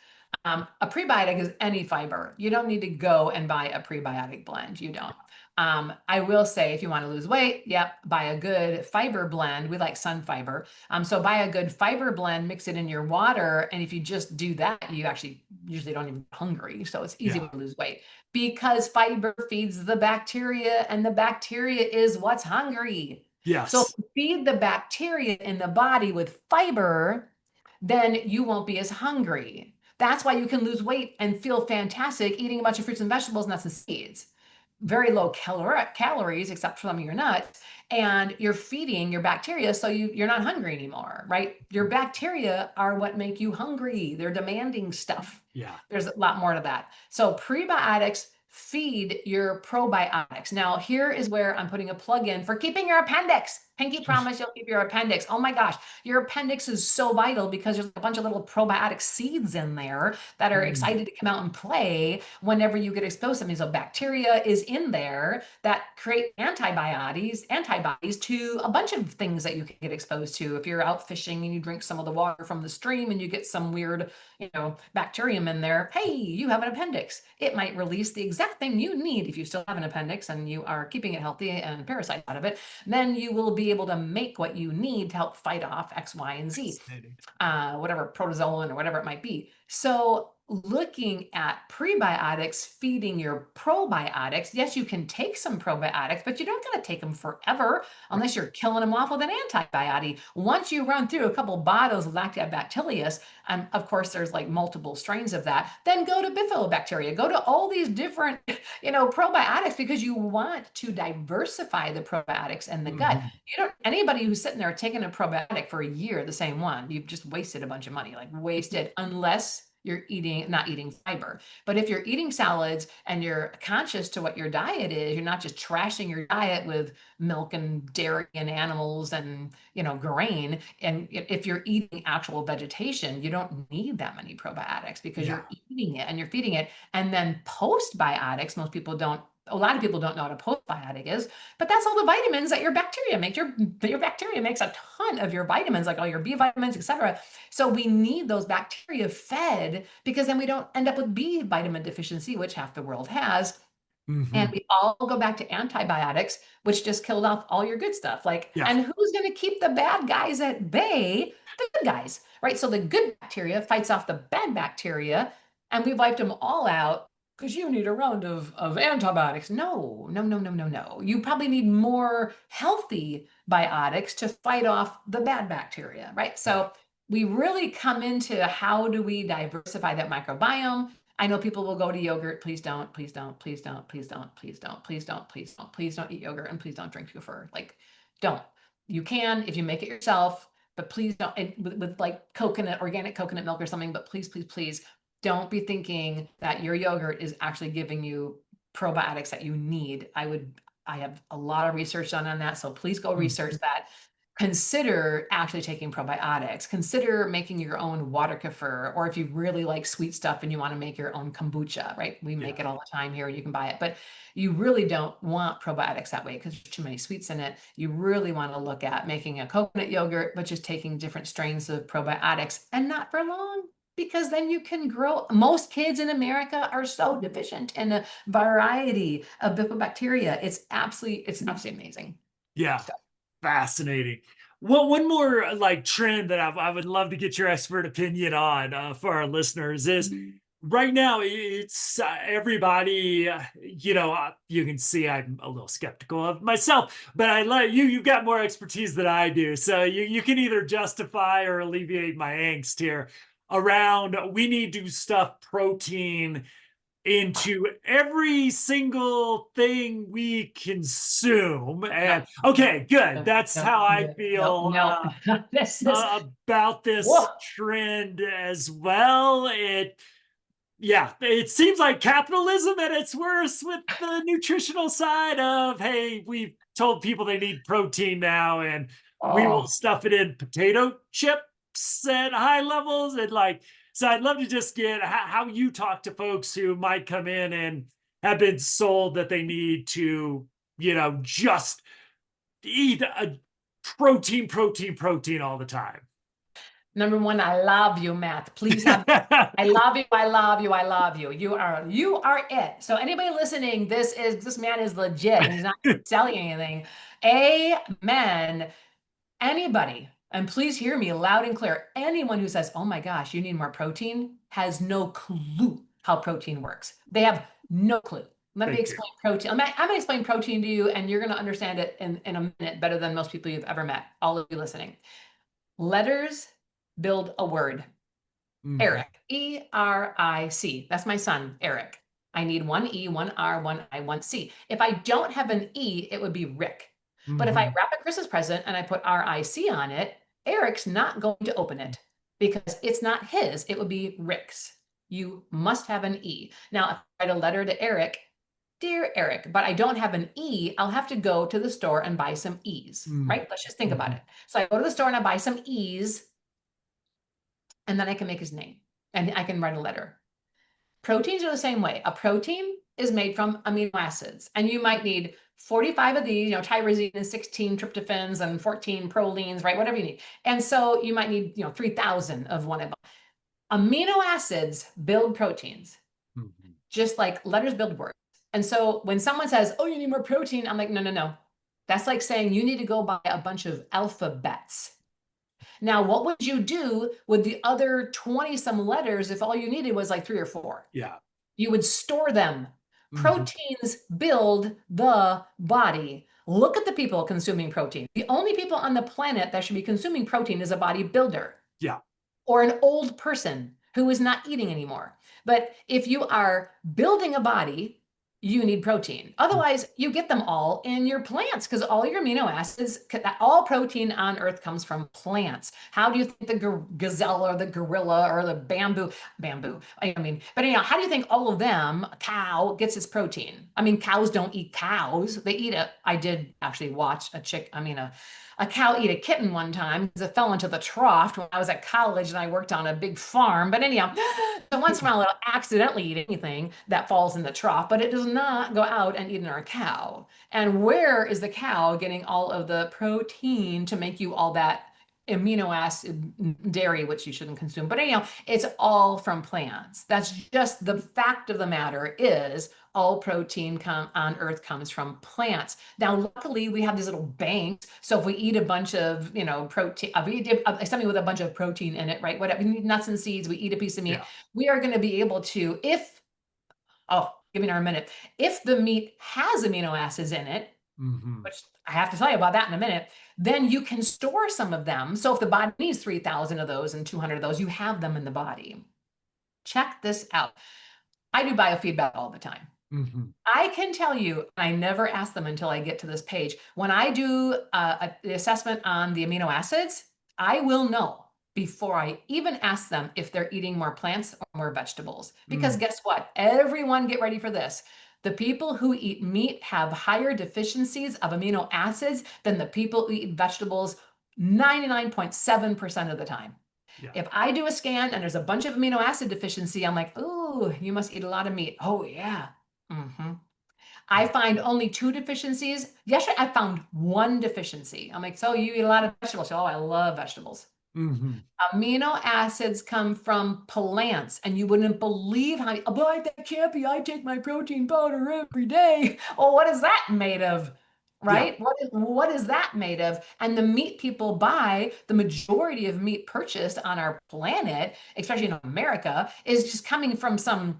A prebiotic is any fiber. You don't need to go and buy a prebiotic blend. You don't. I will say, if you want to lose weight, yep, buy a good fiber blend. We like sun fiber. So buy a good fiber blend, mix it in your water. And if you just do that, you actually usually don't even get hungry. So it's easy to lose weight because fiber feeds the bacteria, and the bacteria is what's hungry. So if Yes. you feed the bacteria in the body with fiber, then you won't be as hungry. That's why you can lose weight and feel fantastic eating a bunch of fruits and vegetables, nuts and seeds. Very low calories, except for some of your nuts, and you're feeding your bacteria, so you're not hungry anymore, right? Your bacteria are what make you hungry. They're demanding stuff. Yeah. There's a lot more to that. So prebiotics feed your probiotics. Now, here is where I'm putting a plug in for keeping your appendix. Pinky promise you'll keep your appendix. Oh my gosh, your appendix is so vital because there's a bunch of little probiotic seeds in there that are excited to come out and play whenever you get exposed to something. So bacteria is in there that create antibodies to a bunch of things that you can get exposed to. If you're out fishing and you drink some of the water from the stream and you get some weird, bacterium in there, hey, you have an appendix. It might release the exact thing you need. If you still have an appendix and you are keeping it healthy and parasites out of it, then you will be able to make what you need to help fight off X, Y, and Z, whatever, protozoan or whatever it might be. So looking at prebiotics feeding your probiotics, yes, you can take some probiotics, but you don't got to take them forever unless you're killing them off with an antibiotic. Once you run through a couple bottles of lactobacillus, and of course there's like multiple strains of that, then go to bifidobacteria, go to all these different, probiotics, because you want to diversify the probiotics in the gut. Anybody who's sitting there taking a probiotic for a year, the same one, you've just wasted a bunch of money, like wasted, unless you're not eating fiber. But if you're eating salads and you're conscious to what your diet is, you're not just trashing your diet with milk and dairy and animals and, grain. And if you're eating actual vegetation, you don't need that many probiotics because you're eating it and you're feeding it. And then postbiotics, a lot of people don't know what a postbiotic is, but that's all the vitamins that your bacteria make. Your bacteria makes a ton of your vitamins, like all your B vitamins, etc. So we need those bacteria fed, because then we don't end up with B vitamin deficiency, which half the world has. And we all go back to antibiotics, which just killed off all your good stuff. And who's going to keep the bad guys at bay? The good guys, right? So the good bacteria fights off the bad bacteria, and we wiped them all out because you need a round of antibiotics. No. You probably need more healthy biotics to fight off the bad bacteria, right? So we really come into how do we diversify that microbiome. I know people will go to yogurt. Please don't eat yogurt, and please don't drink kefir. Don't. You can if you make it yourself, but please don't, with like organic coconut milk or something, but please don't be thinking that your yogurt is actually giving you probiotics that you need. I have a lot of research done on that. So please go research that. Consider actually taking probiotics. Consider making your own water kefir, or if you really like sweet stuff and you want to make your own kombucha, right? We make it all the time here. You can buy it, but you really don't want probiotics that way because there's too many sweets in it. You really want to look at making a coconut yogurt, but just taking different strains of probiotics, and not for long, because then you can grow. Most kids in America are so deficient in a variety of bifidobacteria. It's absolutely amazing. Yeah. Fascinating. Well, one more trend that I would love to get your expert opinion on for our listeners is right now it's everybody, you can see I'm a little skeptical of myself, but I let you've got more expertise than I do. So you can either justify or alleviate my angst here around we need to stuff protein into every single thing we consume. And okay, good. That's how I feel about this trend as well. It seems like capitalism at its worst with the nutritional side of, hey, we've told people they need protein now, and we will stuff it in potato chips at high levels. And so I'd love to just get how you talk to folks who might come in and have been sold that they need to, just eat a protein all the time. Number one, I love you, Matt. Please have, I love you, I love you, I love you. You are it. So anybody listening, this man is legit. He's not selling anything. Amen. Anybody, and please hear me loud and clear, anyone who says, oh my gosh, you need more protein has no clue how protein works. They have no clue. Let me explain protein. I'm going to explain protein to you, and you're going to understand it in a minute better than most people you've ever met, all of you listening. Letters build a word. Eric, E-R-I-C. That's my son, Eric. I need one E, one R, one I, one C. If I don't have an E, it would be Rick. But if I wrap a Christmas present and I put R-I-C on it, Eric's not going to open it because it's not his. It would be Rick's. You must have an E. Now, if I write a letter to Eric, dear Eric, but I don't have an E, I'll have to go to the store and buy some E's, right? Let's just think about it. So I go to the store and I buy some E's, and then I can make his name and I can write a letter. Proteins are the same way. A protein is made from amino acids, and you might need 45 of these, tyrosine and 16 tryptophans and 14 prolines, right? Whatever you need. And so you might need, 3,000 of one of them. Amino acids build proteins, just like letters build words. And so when someone says, oh, you need more protein, I'm like, no. That's like saying you need to go buy a bunch of alphabets. Now, what would you do with the other 20 some letters if all you needed was like 3 or 4? Yeah. You would store them. Proteins build the body. Look at the people consuming protein. The only people on the planet that should be consuming protein is a bodybuilder. Yeah. Or an old person who is not eating anymore. But if you are building a body, you need protein. Otherwise, you get them all in your plants because all your amino acids, all protein on earth comes from plants. How do you think the gazelle or the gorilla or the bamboo, but anyhow, how do you think all of them, a cow gets its protein? I mean, cows don't eat cows. They eat I did actually watch a cow eat a kitten one time because it fell into the trough when I was at college and I worked on a big farm. But anyhow, so once in a while it'll accidentally eat anything that falls in the trough, but it does not go out and eat our cow. And where is the cow getting all of the protein to make you all that amino acid dairy, which you shouldn't consume? But anyhow, it's all from plants. That's just the fact of the matter is all protein on earth comes from plants. Now, luckily we have these little banks. So if we eat a bunch of, protein, we eat something with a bunch of protein in it, right? Whatever, we need nuts and seeds, we eat a piece of meat. We are going to be able to, give me a minute. If the meat has amino acids in it, which I have to tell you about that in a minute, then you can store some of them. So if the body needs 3,000 of those and 200 of those, you have them in the body. Check this out. I do biofeedback all the time. I can tell you, I never ask them until I get to this page. When I do the assessment on the amino acids, I will know before I even ask them if they're eating more plants or more vegetables. Because guess what? Everyone get ready for this. The people who eat meat have higher deficiencies of amino acids than the people who eat vegetables 99.7% of the time. Yeah. If I do a scan and there's a bunch of amino acid deficiency, I'm like, oh, you must eat a lot of meat. Oh, yeah. I find only 2 deficiencies. Yesterday, I found 1 deficiency. I'm like, so you eat a lot of vegetables? Oh, I love vegetables. Amino acids come from plants, and you wouldn't believe how, but that can't be. I take my protein powder every day. Oh, what is that made of? Right? Yeah. What is that made of? And the meat people buy, the majority of meat purchased on our planet, especially in America, is just coming from some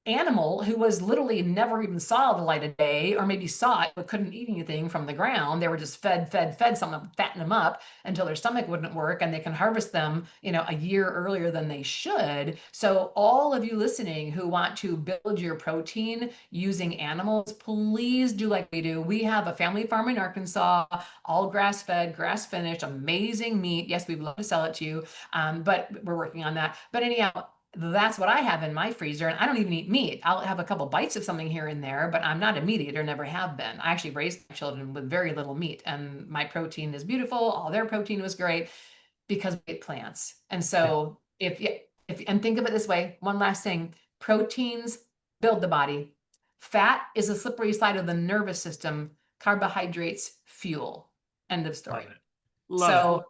animal who was literally never even saw the light of day, or maybe saw it but couldn't eat anything from the ground. They were just fed something to fatten them up until their stomach wouldn't work, and they can harvest them, a year earlier than they should. So all of you listening who want to build your protein using animals, please do like we do. We have a family farm in Arkansas, all grass-fed, grass-finished, amazing meat. Yes, we'd love to sell it to you, but we're working on that. But anyhow, that's what I have in my freezer, and I don't even eat meat. I'll have a couple bites of something here and there, but I'm not a meat eater, never have been. I actually raised my children with very little meat, and my protein is beautiful. All their protein was great because we ate plants. And so if and think of it this way, one last thing, proteins build the body. Fat is a slippery side of the nervous system. Carbohydrates fuel. End of story. Love it.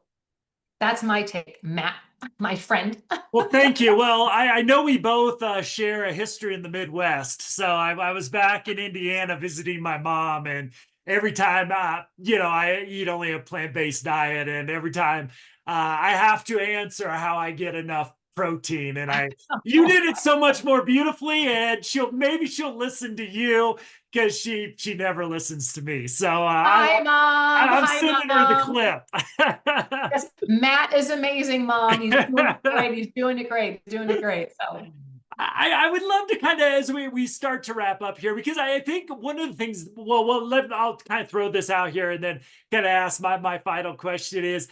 That's my take. Matt, my friend. Well, thank you. Well, I know we both share a history in the Midwest. So I was back in Indiana visiting my mom, and every time, I eat only a plant-based diet, and every time I have to answer how I get enough protein, and you did it so much more beautifully, and she'll listen to you because she never listens to me. So Hi, Mom. I'm Hi, sending her the Mom. clip. Yes, Matt is amazing, Mom. He's doing it great. He's doing it great. He's doing it great. So I would love to kind of, as we start to wrap up here, because I think one of the things, I'll kind of throw this out here and then kind of ask my final question is,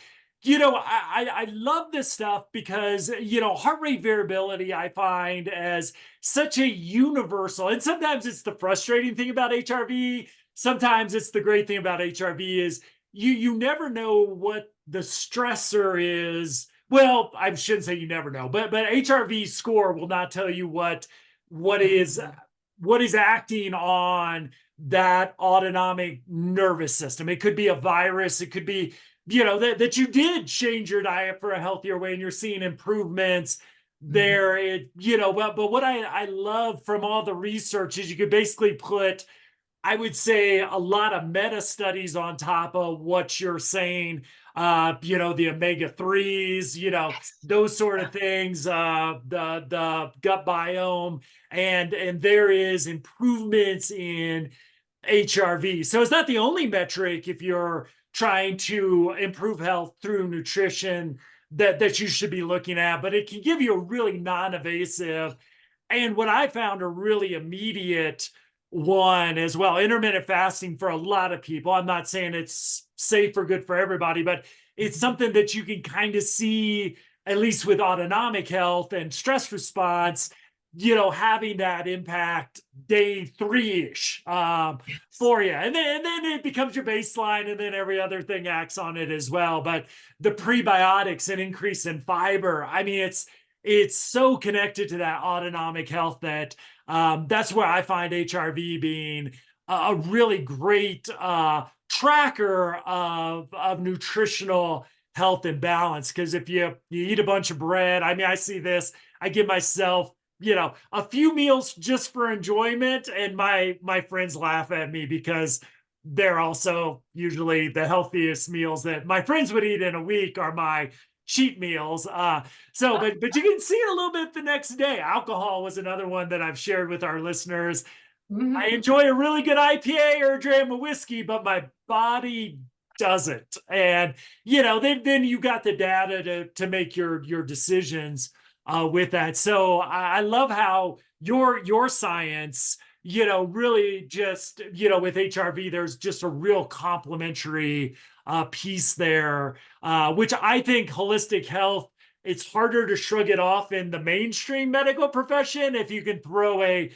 I love this stuff because, heart rate variability, I find as such a universal, and sometimes it's the frustrating thing about HRV. Sometimes it's the great thing about HRV is you never know what the stressor is. Well, I shouldn't say you never know, but HRV score will not tell you what is acting on that autonomic nervous system. It could be a virus. It could be, that you did change your diet for a healthier way and you're seeing improvements there. But what I love from all the research is you could basically put, I would say, a lot of meta studies on top of what you're saying, the omega-3s, those sort of things, the gut biome, and there is improvements in HRV. So it's not the only metric if you're trying to improve health through nutrition that you should be looking at, but it can give you a really non-invasive and what I found a really immediate one as well. Intermittent fasting for a lot of people. I'm not saying it's safe or good for everybody, but it's something that you can kind of see, at least with autonomic health and stress response, having that impact day 3-ish for you. And then it becomes your baseline, and then every other thing acts on it as well. But the prebiotics and increase in fiber, I mean, it's so connected to that autonomic health that that's where I find HRV being a really great tracker of nutritional health and balance. Because if you eat a bunch of bread, I mean, I see this, I give myself, a few meals just for enjoyment, and my friends laugh at me because they're also usually the healthiest meals that my friends would eat in a week are my cheat meals. But you can see it a little bit the next day. Alcohol was another one that I've shared with our listeners. I enjoy a really good IPA or a dram of whiskey, but my body doesn't. And then you got the data to make your decisions with that. So I love how your science, really just, with HRV, there's just a real complementary piece there, which I think holistic health, it's harder to shrug it off in the mainstream medical profession if you can throw a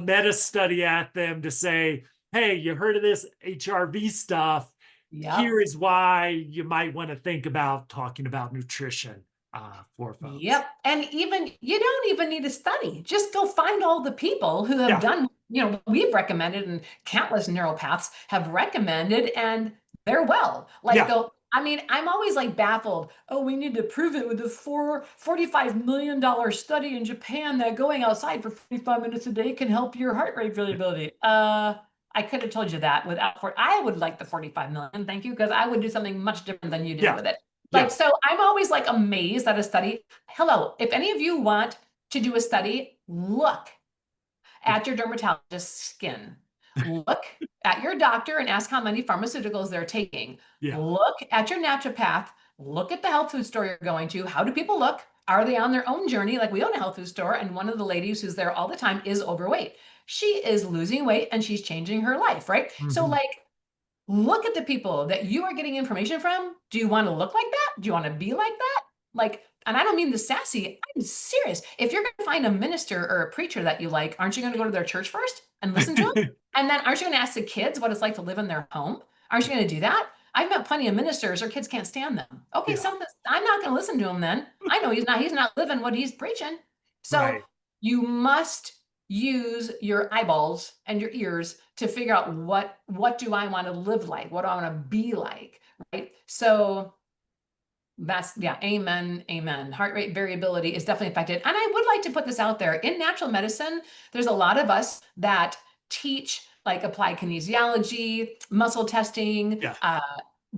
meta study at them to say, hey, you heard of this HRV stuff? Yep. Here is why you might want to think about talking about nutrition for folks. Yep. And you don't even need a study. Just go find all the people who have done, we've recommended and countless neuropaths have recommended, and they're well. I'm always baffled. Oh, we need to prove it with a $45 million study in Japan that going outside for 45 minutes a day can help your heart rate variability. I could have told you that I would like the 45 million. Thank you. Because I would do something much different than you did with it. So I'm always amazed at a study. Hello, if any of you want to do a study, look at your dermatologist's skin. Look at your doctor and ask how many pharmaceuticals they're taking. Look at your naturopath. Look at the health food store you're going to. How do people look? Are they on their own journey? We own a health food store, and one of the ladies who's there all the time is overweight. She is losing weight and she's changing her life, right? So look at the people that you are getting information from. Do you want to look like that? Do you want to be like that? And I don't mean the sassy. I'm serious. If you're going to find a minister or a preacher that you like, aren't you going to go to their church first and listen to them? And then aren't you going to ask the kids what it's like to live in their home? Aren't you going to do that? I've met plenty of ministers, their kids can't stand them. Okay, I'm not going to listen to him then. I know he's not living what he's preaching. So you must use your eyeballs and your ears to figure out what do I want to live like? What do I want to be like? Right? So Yeah, amen, amen. Heart rate variability is definitely affected. And I would like to put this out there. In natural medicine, there's a lot of us that teach like applied kinesiology, muscle testing. Yeah.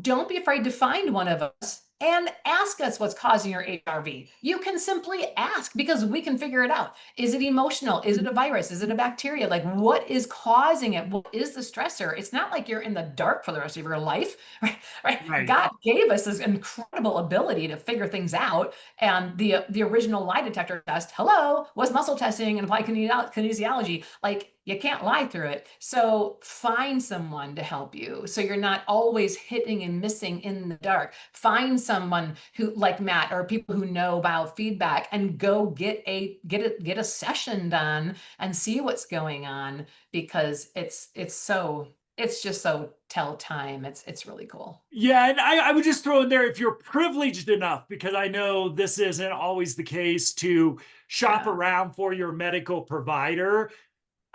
Don't be afraid to find one of us and ask us what's causing your HRV. You can simply ask because we can figure it out. Is it emotional? Is it a virus? Is it a bacteria? Like, what is causing it? What is the stressor? It's not like you're in the dark for the rest of your life, right? Right. God gave us this incredible ability to figure things out. And the original lie detector test, hello, was muscle testing and applied kinesiology. Like, you can't lie through it. So find someone to help you so you're not always hitting and missing in the dark. Find someone who, like Matt, or people who know biofeedback, and go get a session done and see what's going on, because it's just so tell time. It's really cool. Yeah, and I would just throw in there, if you're privileged enough, because I know this isn't always the case, to shop around for your medical provider,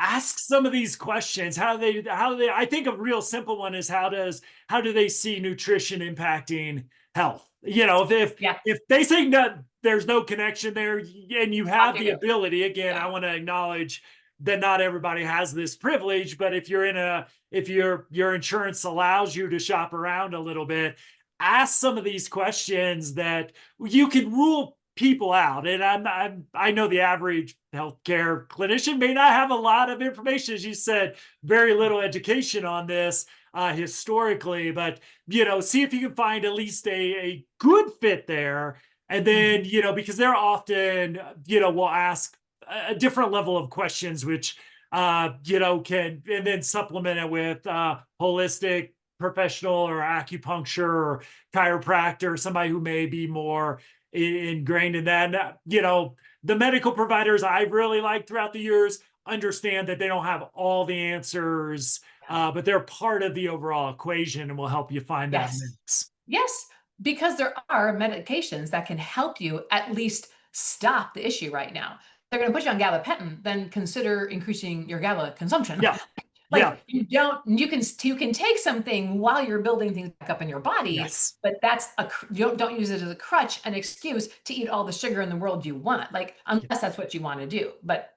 ask some of these questions. How do they, I think a real simple one is, how do they see nutrition impacting health? If they say no, there's no connection there, and you have the ability, again, I want to acknowledge that not everybody has this privilege, but if your insurance allows you to shop around a little bit, ask some of these questions that you can rule people out. And I know the average healthcare clinician may not have a lot of information, as you said, very little education on this historically, but see if you can find at least a good fit there. And then because they're often will ask a different level of questions, which can, and then supplement it with holistic professional or acupuncture or chiropractor, somebody who may be more ingrained in that. The medical providers I've really liked throughout the years understand that they don't have all the answers, but they're part of the overall equation and will help you find that mix. Yes, because there are medications that can help you at least stop the issue right now. They're going to put you on gabapentin, then consider increasing your GABA consumption. Yeah. You can take something while you're building things back up in your body, but don't use it as a crutch, an excuse to eat all the sugar in the world you want, unless that's what you want to do. But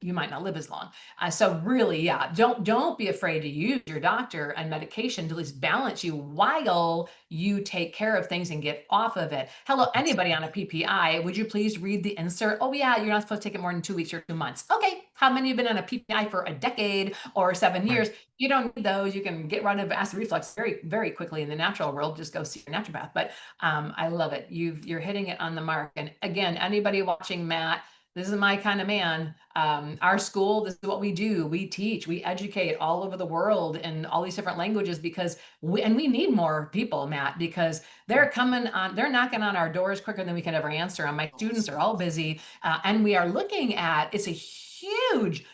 you might not live as long. So really, don't be afraid to use your doctor and medication to at least balance you while you take care of things and get off of it. Hello, anybody on a PPI, would you please read the insert? Oh yeah, you're not supposed to take it more than 2 weeks or 2 months. Okay, how many have been on a PPI for a decade or 7 years? You don't need those. You can get rid of acid reflux very, very quickly in the natural world. Just go see your naturopath. But I love it. You're hitting it on the mark. And again, anybody watching Matt, this is my kind of man. Our school, this is what we do. We teach, we educate all over the world in all these different languages, because we need more people, Matt, because they're knocking on our doors quicker than we can ever answer. And my students are all busy. And we are looking at, it's a huge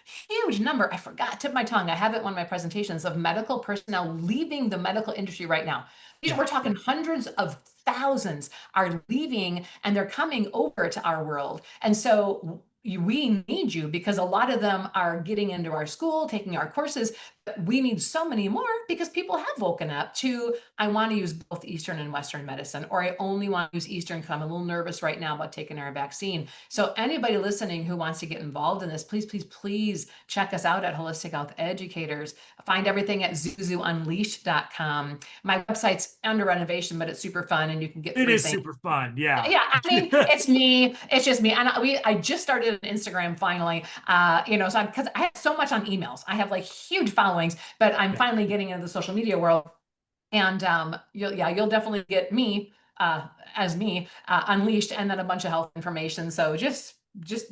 number. I forgot, tip my tongue. I have it in one of my presentations, of medical personnel leaving the medical industry right now. We're talking hundreds of thousands are leaving, and they're coming over to our world. And so we need you, because a lot of them are getting into our school, taking our courses. We need so many more, because people have woken up to, I want to use both Eastern and Western medicine, or I only want to use Eastern because I'm a little nervous right now about taking our vaccine. So anybody listening who wants to get involved in this, please check us out at Holistic Health Educators. Find everything at zuzuunleashed.com. My website's under renovation, but it's super fun, and you can get it is super fun. Yeah, I mean, it's me. It's just me. And I just started an Instagram finally. So because I have so much on emails, I have huge followings, but I'm finally getting into the social media world. And you'll definitely get me as me unleashed, and then a bunch of health information. So just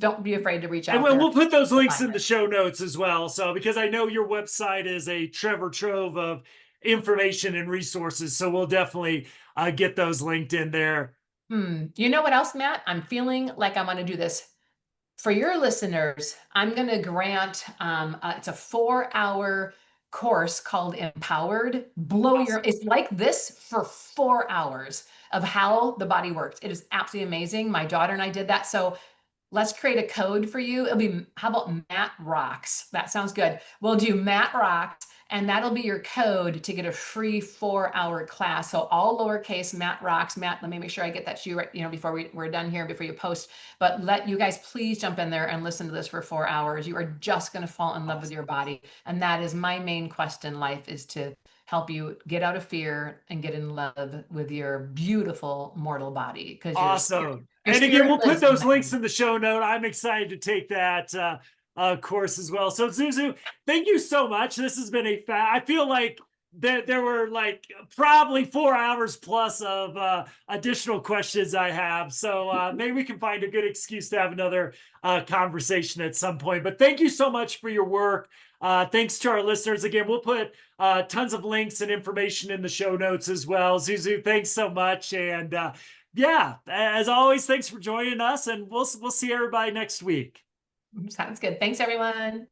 don't be afraid to reach out. And we'll put those links in the show notes as well. So, because I know your website is a treasure trove of information and resources, so we'll definitely get those linked in there. You know what else, Matt? I'm feeling like I want to do this for your listeners. I'm going to grant it's a 4-hour course called Empowered. It's like this for 4 hours of how the body works. It is absolutely amazing. My daughter and I did that. So let's create a code for you. It'll be, how about Matt Rocks? That sounds good. We'll do Matt Rocks, and that'll be your code to get a free 4-hour class. So all lowercase, Matt Rocks. Matt, let me make sure I get that to you right, before we're done here, before you post. But let you guys please jump in there and listen to this for 4 hours. You are just going to fall in love with your body. And that is my main quest in life, is to help you get out of fear and get in love with your beautiful mortal body. Because Awesome. your And again, we'll put spirit those lives links in the show note. I'm excited to take that course as well. So Zuzu, thank you so much. This has been I feel like there were like probably 4 hours plus of additional questions I have. So maybe we can find a good excuse to have another conversation at some point. But thank you so much for your work. Thanks to our listeners. Again, we'll put tons of links and information in the show notes as well. Zuzu, thanks so much. And yeah, as always, thanks for joining us, and we'll see everybody next week. Sounds good. Thanks, everyone.